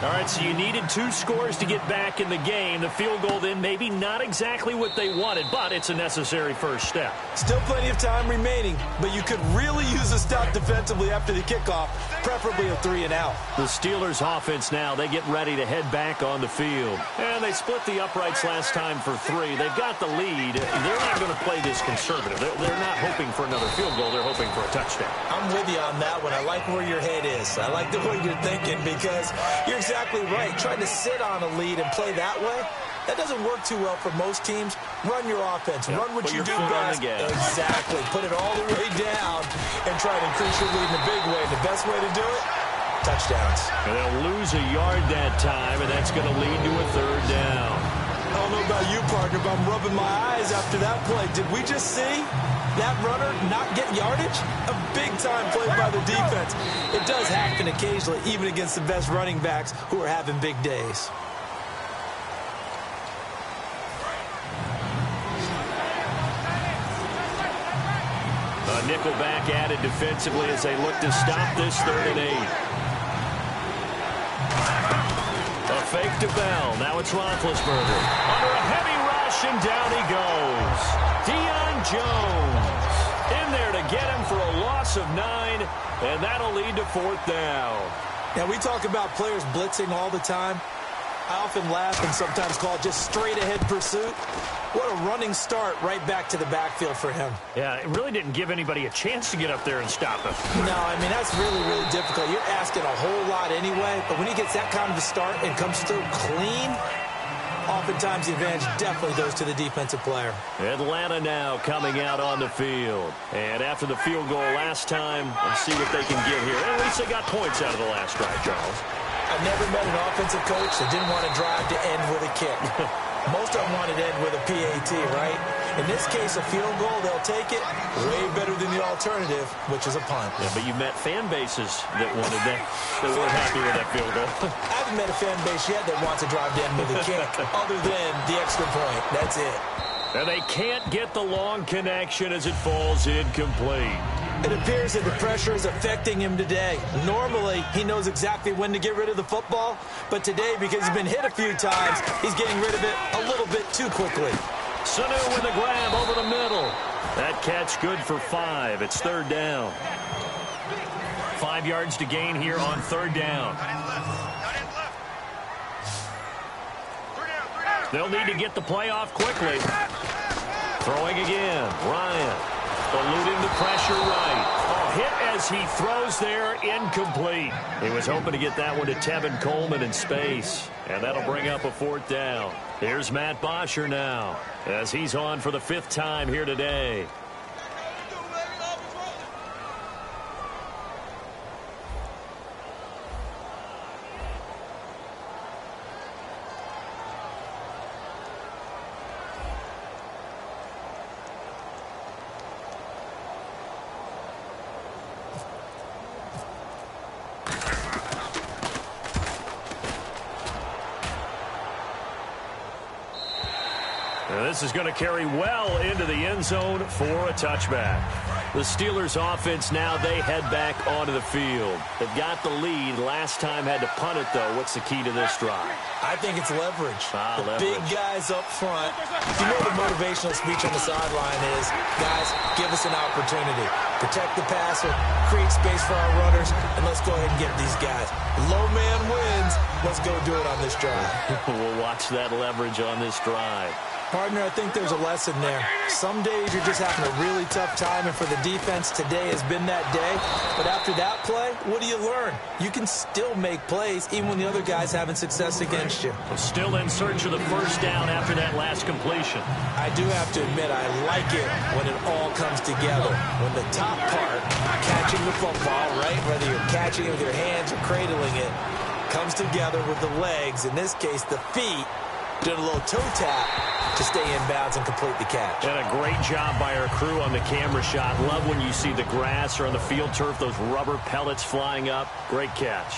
Speaker 1: All right, so you needed 2 scores to get back in the game. The field goal then maybe not exactly what they wanted, but it's a necessary first step.
Speaker 2: Still plenty of time remaining, but you could really use a stop defensively after the kickoff, preferably a 3-and-out.
Speaker 1: The Steelers offense now, they get ready to head back on the field. And they split the uprights last time for 3. They've got the lead. They're not going to play this conservative. They're not hoping for another field goal. They're hoping for a touchdown.
Speaker 2: I'm with you on that one. I like where your head is. I like the way you're thinking because you're exactly right. Trying to sit on a lead and play that way, that doesn't work too well for most teams. Run your offense.
Speaker 1: Yep.
Speaker 2: Run what
Speaker 1: Put
Speaker 2: you
Speaker 1: your
Speaker 2: do
Speaker 1: foot on
Speaker 2: best.
Speaker 1: the gas.
Speaker 2: Exactly. Put it all the way down and try to increase your lead in a big way. The best way to do it, touchdowns.
Speaker 1: And they'll lose a yard that time, and that's going to lead to a third down.
Speaker 2: I don't know about you, partner, but I'm rubbing my eyes after that play. Did we just see that runner not get yardage? A big-time play by the defense. It does happen occasionally, even against the best running backs who are having big days.
Speaker 1: A nickelback added defensively as they look to stop this 3rd and 8. A fake to Bell. Now it's Roethlisberger. Under a heavy rush, and down he goes. Deion Jones in there to get him for a loss of 9, and that'll lead to 4th down.
Speaker 2: Now, we talk about players blitzing all the time. I often laugh and sometimes call it just straight-ahead pursuit. What a running start right back to the backfield for him.
Speaker 1: Yeah, it really didn't give anybody a chance to get up there and stop him.
Speaker 2: No, I mean, that's really, really difficult. You're asking a whole lot anyway, but when he gets that kind of a start and comes through clean, oftentimes the advantage definitely goes to the defensive player.
Speaker 1: Atlanta now coming out on the field. And after the field goal last time, let's see what they can get here. At least they got points out of the last drive, Charles.
Speaker 2: I've never met an offensive coach that didn't want to drive to end with a kick. Most of them wanted to end with a PAT, right? In this case, a field goal, they'll take it way better than the alternative, which is a punt.
Speaker 1: Yeah, but you met fan bases that wanted that, that weren't happy with that field goal.
Speaker 2: I haven't met a fan base yet that wants to drive to end with a kick, other than the extra point. That's it.
Speaker 1: And they can't get the long connection as it falls incomplete.
Speaker 2: It appears that the pressure is affecting him today. Normally, he knows exactly when to get rid of the football, but today, because he's been hit a few times, he's getting rid of it a little bit too quickly.
Speaker 1: Sanu with a grab over the middle. That catch good for 5. It's 3rd down. 5 yards to gain here on 3rd down. They'll need to get the play off quickly. Throwing again. Ryan. Eluding the pressure right. Oh, hit as he throws there, incomplete. He was hoping to get that one to Tevin Coleman in space. And that'll bring up a 4th down. Here's Matt Bosher now as he's on for the 5th time here today. This is going to carry well into the end zone for a touchback. The Steelers offense now, they head back onto the field. They've got the lead. Last time had to punt it, though. What's the key to this drive?
Speaker 2: I think it's leverage.
Speaker 1: The
Speaker 2: leverage. Big guys up front. You know the motivational speech on the sideline is, guys, give us an opportunity. Protect the passer, create space for our runners, and let's go ahead and get these guys. Low man wins. Let's go do it on this drive.
Speaker 1: We'll watch that leverage on this drive.
Speaker 2: Partner, I think there's a lesson there. Some days you're just having a really tough time, and for the defense, today has been that day. But after that play, what do you learn? You can still make plays even when the other guy's having success against you.
Speaker 1: Still in search of the 1st down after that last completion.
Speaker 2: I do have to admit, I like it when it all comes together. When the top part, catching the football, right, whether you're catching it with your hands or cradling it, comes together with the legs, in this case, the feet, doing a little toe tap to stay in bounds and complete the catch.
Speaker 1: And a great job by our crew on the camera shot. Love when you see the grass or on the field turf, those rubber pellets flying up. Great catch.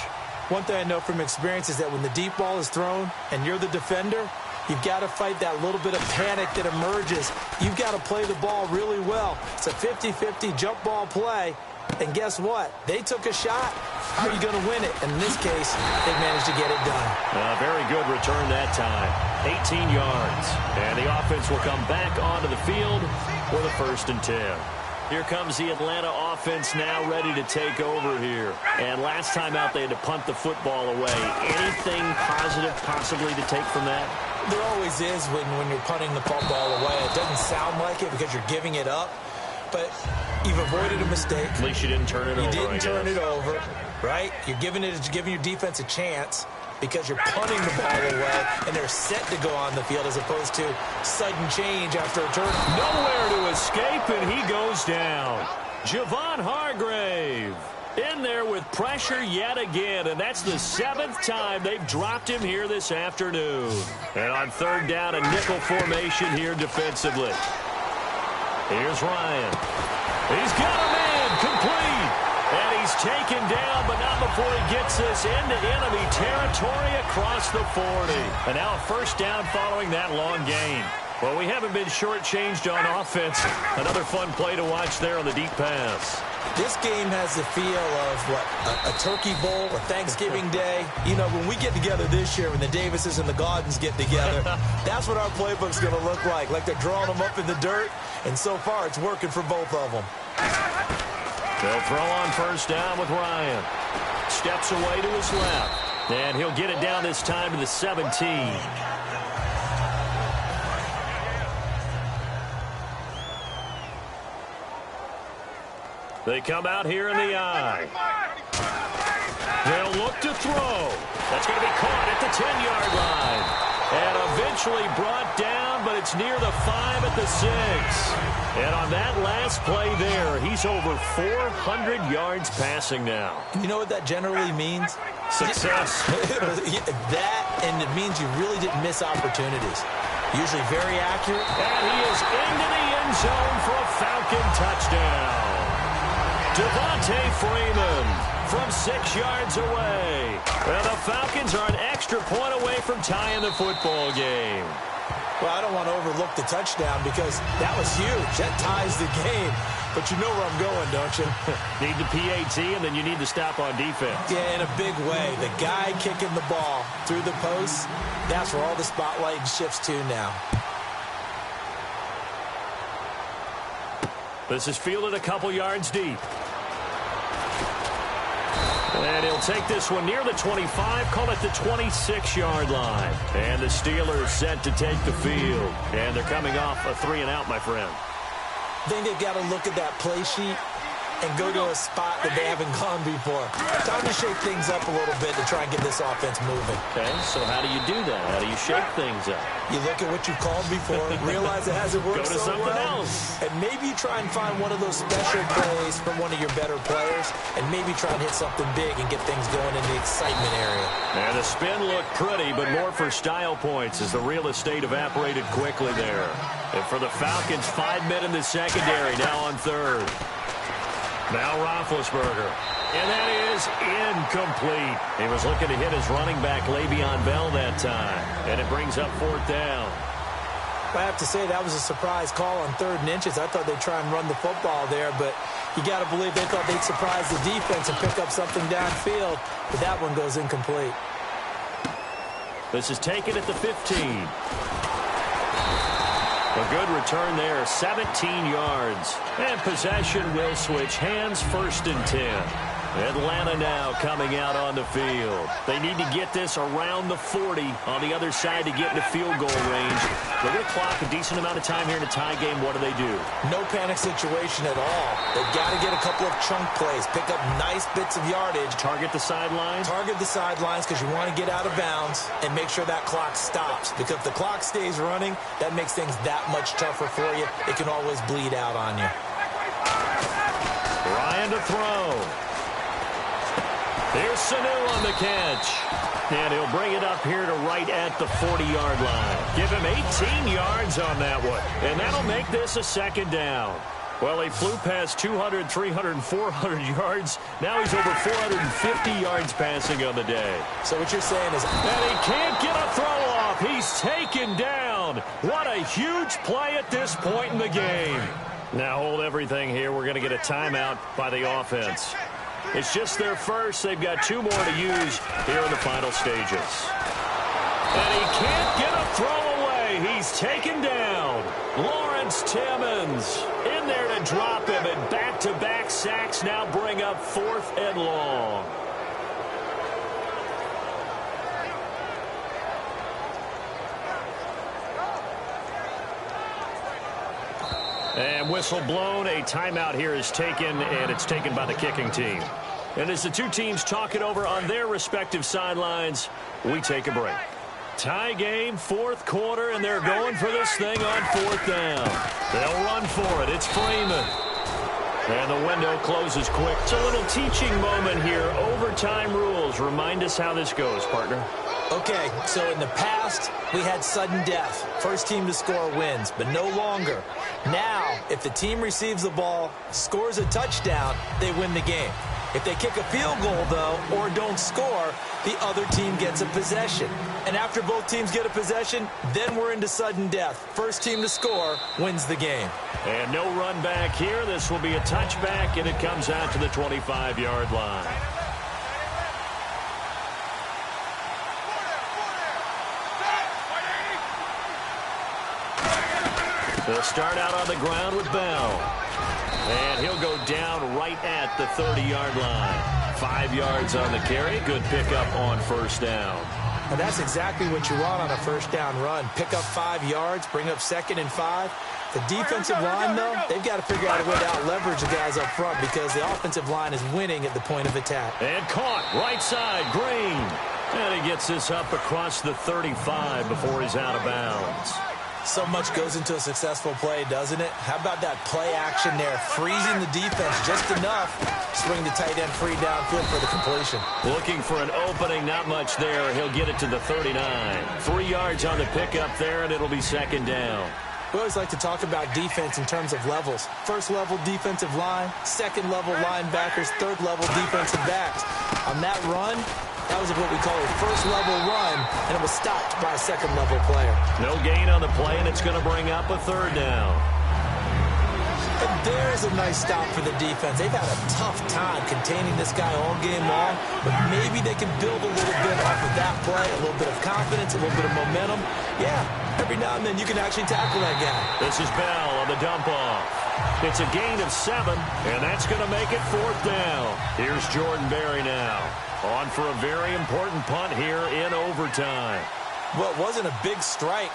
Speaker 2: One thing I know from experience is that when the deep ball is thrown and you're the defender, you've got to fight that little bit of panic that emerges. You've got to play the ball really well. It's a 50-50 jump ball play. And guess what? They took a shot. How are you going to win it? And in this case, they managed to get it done.
Speaker 1: Very good return that time. 18 yards. And the offense will come back onto the field with a 1st and 10. Here comes the Atlanta offense now ready to take over here. And last time out, they had to punt the football away. Anything positive possibly to take from that?
Speaker 2: There always is when you're punting the football away. It doesn't sound like it because you're giving it up. But you've avoided a mistake.
Speaker 1: At least you didn't turn it over.
Speaker 2: You didn't turn it over. right? You're giving your defense a chance because you're punting the ball away, and they're set to go on the field as opposed to sudden change after a turn.
Speaker 1: Nowhere to escape, and he goes down. Javon Hargrave in there with pressure yet again, and that's the 7th time they've dropped him here this afternoon. And on 3rd down, a nickel formation here defensively. Here's Ryan. He's got a man complete. And he's taken down, but not before he gets this into enemy territory across the 40. And now a 1st down following that long gain. Well, we haven't been shortchanged on offense. Another fun play to watch there on the deep pass.
Speaker 2: This game has the feel of, a Turkey Bowl or Thanksgiving Day. You know, when we get together this year, when the Davises and the Gaudens get together, that's what our playbook's going to look like. Like they're drawing them up in the dirt, and so far it's working for both of them.
Speaker 1: They'll throw on 1st down with Ryan. Steps away to his left. And he'll get it down this time to the 17. They come out here in the eye. They'll look to throw. That's going to be caught at the 10-yard line. And eventually brought down, but it's near the 5 at the 6. And on that last play there, he's over 400 yards passing now.
Speaker 2: You know what that generally means?
Speaker 1: Success.
Speaker 2: That, and it means you really didn't miss opportunities. Usually very accurate.
Speaker 1: And he is into the end zone for a Falcon touchdown. Devontae Freeman from 6 yards away. Well, the Falcons are an extra point away from tying the football game.
Speaker 2: Well, I don't want to overlook the touchdown because that was huge. That ties the game. But you know where I'm going, don't you?
Speaker 1: Need the PAT, and then you need to stop on defense.
Speaker 2: Yeah, in a big way. The guy kicking the ball through the posts, that's where all the spotlight shifts to now.
Speaker 1: This is fielded a couple yards deep. And he'll take this one near the 25, call it the 26-yard line. And the Steelers set to take the field. And they're coming off a 3-and-out, my friend.
Speaker 2: I think they've got to look at that play sheet and go to a spot that they haven't gone before. Time to shake things up a little bit to try and get this offense moving.
Speaker 1: Okay, so how do you do that? How do you shake things up?
Speaker 2: You look at what you've called before, realize it hasn't worked
Speaker 1: so well. Go to something else.
Speaker 2: And maybe you try and find one of those special plays from one of your better players, and maybe try and hit something big and get things going in the excitement area.
Speaker 1: And the spin looked pretty, but more for style points as the real estate evaporated quickly there. And for the Falcons, 5 men in the secondary, now on 3rd. Now Roethlisberger. And that is incomplete. He was looking to hit his running back, Le'Veon Bell, that time. And it brings up 4th down.
Speaker 2: I have to say that was a surprise call on 3rd and inches. I thought they'd try and run the football there, but you got to believe they thought they'd surprise the defense and pick up something downfield. But that one goes incomplete.
Speaker 1: This is taken at the 15. A good return there, 17 yards. And possession will switch hands, 1st and 10. Atlanta now coming out on the field. They need to get this around the 40 on the other side to get into field goal range. They're going to clock a decent amount of time here in a tie game. What do they do?
Speaker 2: No panic situation at all. They've got to get a couple of chunk plays, pick up nice bits of yardage.
Speaker 1: Target the sidelines?
Speaker 2: Target the sidelines because you want to get out of bounds and make sure that clock stops. Because if the clock stays running, that makes things that much tougher for you. It can always bleed out on you.
Speaker 1: Ryan to throw. Here's Sanu on the catch. And he'll bring it up here to right at the 40-yard line. Give him 18 yards on that one. And that'll make this a 2nd down. Well, he flew past 200, 300, and 400 yards. Now he's over 450 yards passing on the day.
Speaker 2: So what you're saying is...
Speaker 1: And he can't get a throw off. He's taken down. What a huge play at this point in the game. Now hold everything here. We're going to get a timeout by the offense. It's just their first. They've got 2 more to use here in the final stages. And he can't get a throw away. He's taken down. Lawrence Timmons in there to drop him. And back-to-back sacks now bring up 4th and long. And whistle blown. A timeout here is taken, and it's taken by the kicking team. And as the two teams talk it over on their respective sidelines, we take a break. Tie game, fourth quarter, and they're going for this thing on fourth down. They'll run for it. It's Freeman. And the window closes quick. It's a little teaching moment here. Overtime rules. Remind us how this goes, partner.
Speaker 2: Okay, so in the past, we had sudden death. First team to score wins, but no longer. Now, if the team receives the ball, scores a touchdown, they win the game. If they kick a field goal, though, or don't score, the other team gets a possession. And after both teams get a possession, then we're into sudden death. First team to score wins the game.
Speaker 1: And no run back here. This will be a touchback, and it comes out to the 25-yard line. They'll start out on the ground with Bell. And he'll go down right at the 30-yard line. 5 yards on the carry. Good pickup on first down.
Speaker 2: And that's exactly what you want on a first down run. Pick up 5 yards, bring up 2nd and 5. The defensive line, though, they've got to figure out a way to out-leverage the guys up front because the offensive line is winning at the point of attack.
Speaker 1: And caught, right side, Green. And he gets this up across the 35 before he's out of bounds.
Speaker 2: So much goes into a successful play, doesn't it? How about that play action there? Freezing the defense just enough. Swing the tight end free downfield for the completion.
Speaker 1: Looking for an opening, not much there. He'll get it to the 39. 3 yards on the pickup there, and it'll be second down.
Speaker 2: We always like to talk about defense in terms of levels. First level defensive line, second level linebackers, third level defensive backs. On that run, that was what we call a first level run, and it was stopped by a second level player.
Speaker 1: No gain on the play, and it's going to bring up a third down.
Speaker 2: And there's a nice stop for the defense. They've had a tough time containing this guy all game long, but maybe they can build a little bit off of that play, a little bit of confidence, a little bit of momentum. Yeah, every now and then you can actually tackle that guy.
Speaker 1: This is Bell on the dump off. It's a gain of 7, and that's going to make it fourth down. Here's Jordan Berry now. On for a very important punt here in overtime.
Speaker 2: Well, it wasn't a big strike,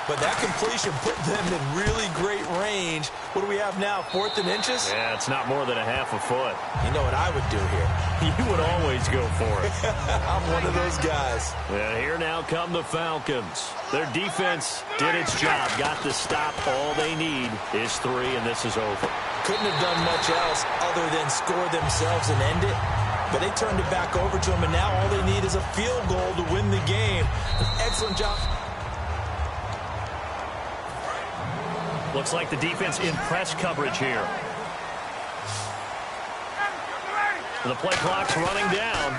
Speaker 2: but that completion put them in really great range. What do we have now, 4th and inches?
Speaker 1: Yeah, it's not more than a half a foot.
Speaker 2: You know what I would do here?
Speaker 1: You would always go for it.
Speaker 2: I'm one of those guys.
Speaker 1: And here now come the Falcons. Their defense did its job, got the stop. All they need is 3, and this is over.
Speaker 2: Couldn't have done much else other than score themselves and end it. But they turned it back over to him, and now all they need is a field goal to win the game. An excellent job.
Speaker 1: Looks like the defense in press coverage here. The play clock's running down.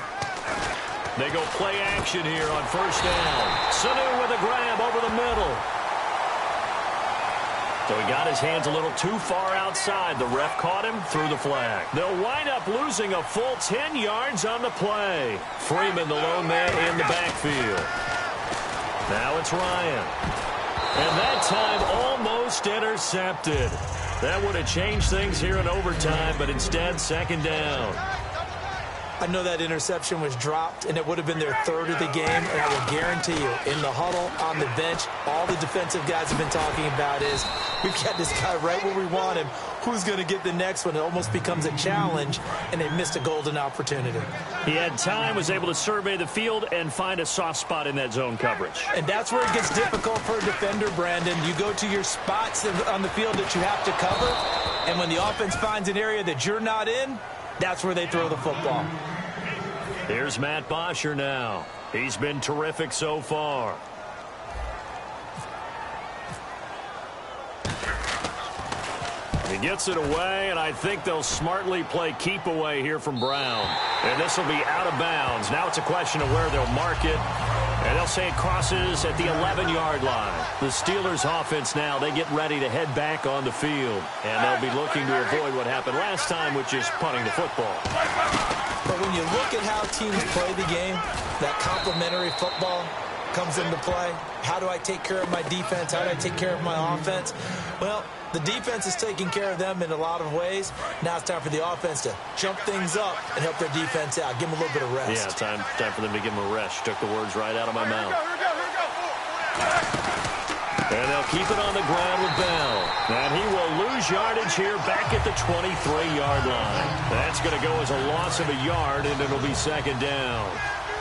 Speaker 1: They go play action here on first down. Sanu with a grab over the middle. So he got his hands a little too far outside. The ref caught him, threw the flag. They'll wind up losing a full 10 yards on the play. Freeman, the lone man, in the backfield. Now it's Ryan. And that time almost intercepted. That would have changed things here in overtime, but instead, second down.
Speaker 2: I know that interception was dropped, and it would have been their 3rd of the game, and I will guarantee you, in the huddle, on the bench, all the defensive guys have been talking about is, we've got this guy right where we want him. Who's going to get the next one? It almost becomes a challenge, and they missed a golden opportunity.
Speaker 1: He had time, was able to survey the field and find a soft spot in that zone coverage.
Speaker 2: And that's where it gets difficult for a defender, Brandon. You go to your spots on the field that you have to cover, and when the offense finds an area that you're not in, that's where they throw the football.
Speaker 1: Here's Matt Bosher now. He's been terrific so far. He gets it away, and I think they'll smartly play keep away here from Brown. And this will be out of bounds. Now it's a question of where they'll mark it. And they'll say it crosses at the 11-yard line. The Steelers offense now, they get ready to head back on the field. And they'll be looking to avoid what happened last time, which is punting the football.
Speaker 2: But when you look at how teams play the game, that complementary football comes into play. How do I take care of my defense? How do I take care of my offense? Well, the defense is taking care of them in a lot of ways. Now it's time for the offense to jump things up and help their defense out. Give them a little bit of rest.
Speaker 1: Yeah, time for them to give them a rest. Took the words right out of my mouth. And they'll keep it on the ground with Bell. And he will lose yardage here back at the 23-yard line. That's going to go as a loss of a yard, and it'll be second down.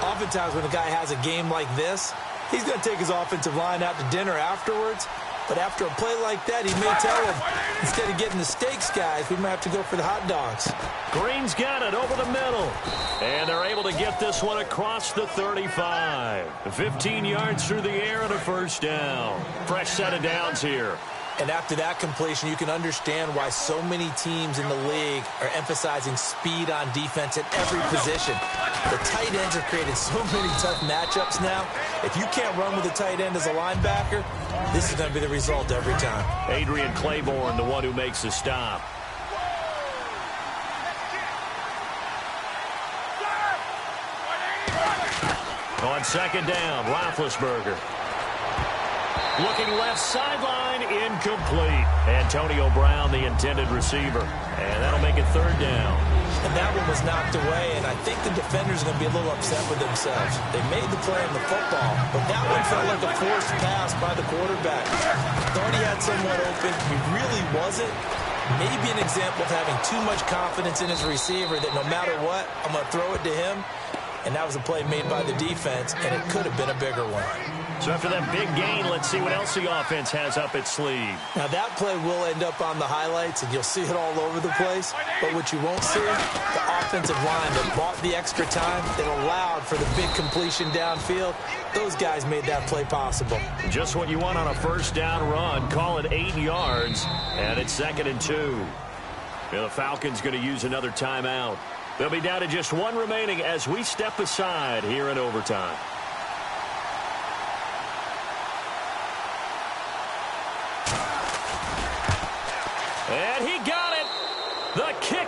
Speaker 2: Oftentimes when a guy has a game like this, he's going to take his offensive line out to dinner afterwards. But after a play like that, he may tell him, instead of getting the steaks, guys, we might have to go for the hot dogs.
Speaker 1: Green's got it over the middle. And they're able to get this one across the 35. 15 yards through the air and a first down. Fresh set of downs here.
Speaker 2: And after that completion, you can understand why so many teams in the league are emphasizing speed on defense at every position. The tight ends have created so many tough matchups now. If you can't run with a tight end as a linebacker, this is going to be the result every time.
Speaker 1: Adrian Claiborne, the one who makes the stop. On second down, Roethlisberger. Looking left sideline, incomplete. Antonio Brown, the intended receiver. And that'll make it third down.
Speaker 2: And that one was knocked away, and I think the defenders are going to be a little upset with themselves. They made the play on the football, but that one felt like a forced pass by the quarterback. Thought he had someone open. He really wasn't. Maybe an example of having too much confidence in his receiver that no matter what, I'm going to throw it to him. And that was a play made by the defense, and it could have been a bigger one.
Speaker 1: So after that big gain, let's see what else the offense has up its sleeve.
Speaker 2: Now that play will end up on the highlights, and you'll see it all over the place. But what you won't see, the offensive line that bought the extra time, that allowed for the big completion downfield, those guys made that play possible.
Speaker 1: Just what you want on a first down run. Call it 8 yards, and it's 2nd and 2. The Falcons going to use another timeout. They'll be down to just one remaining as we step aside here in overtime. And he got it. The kick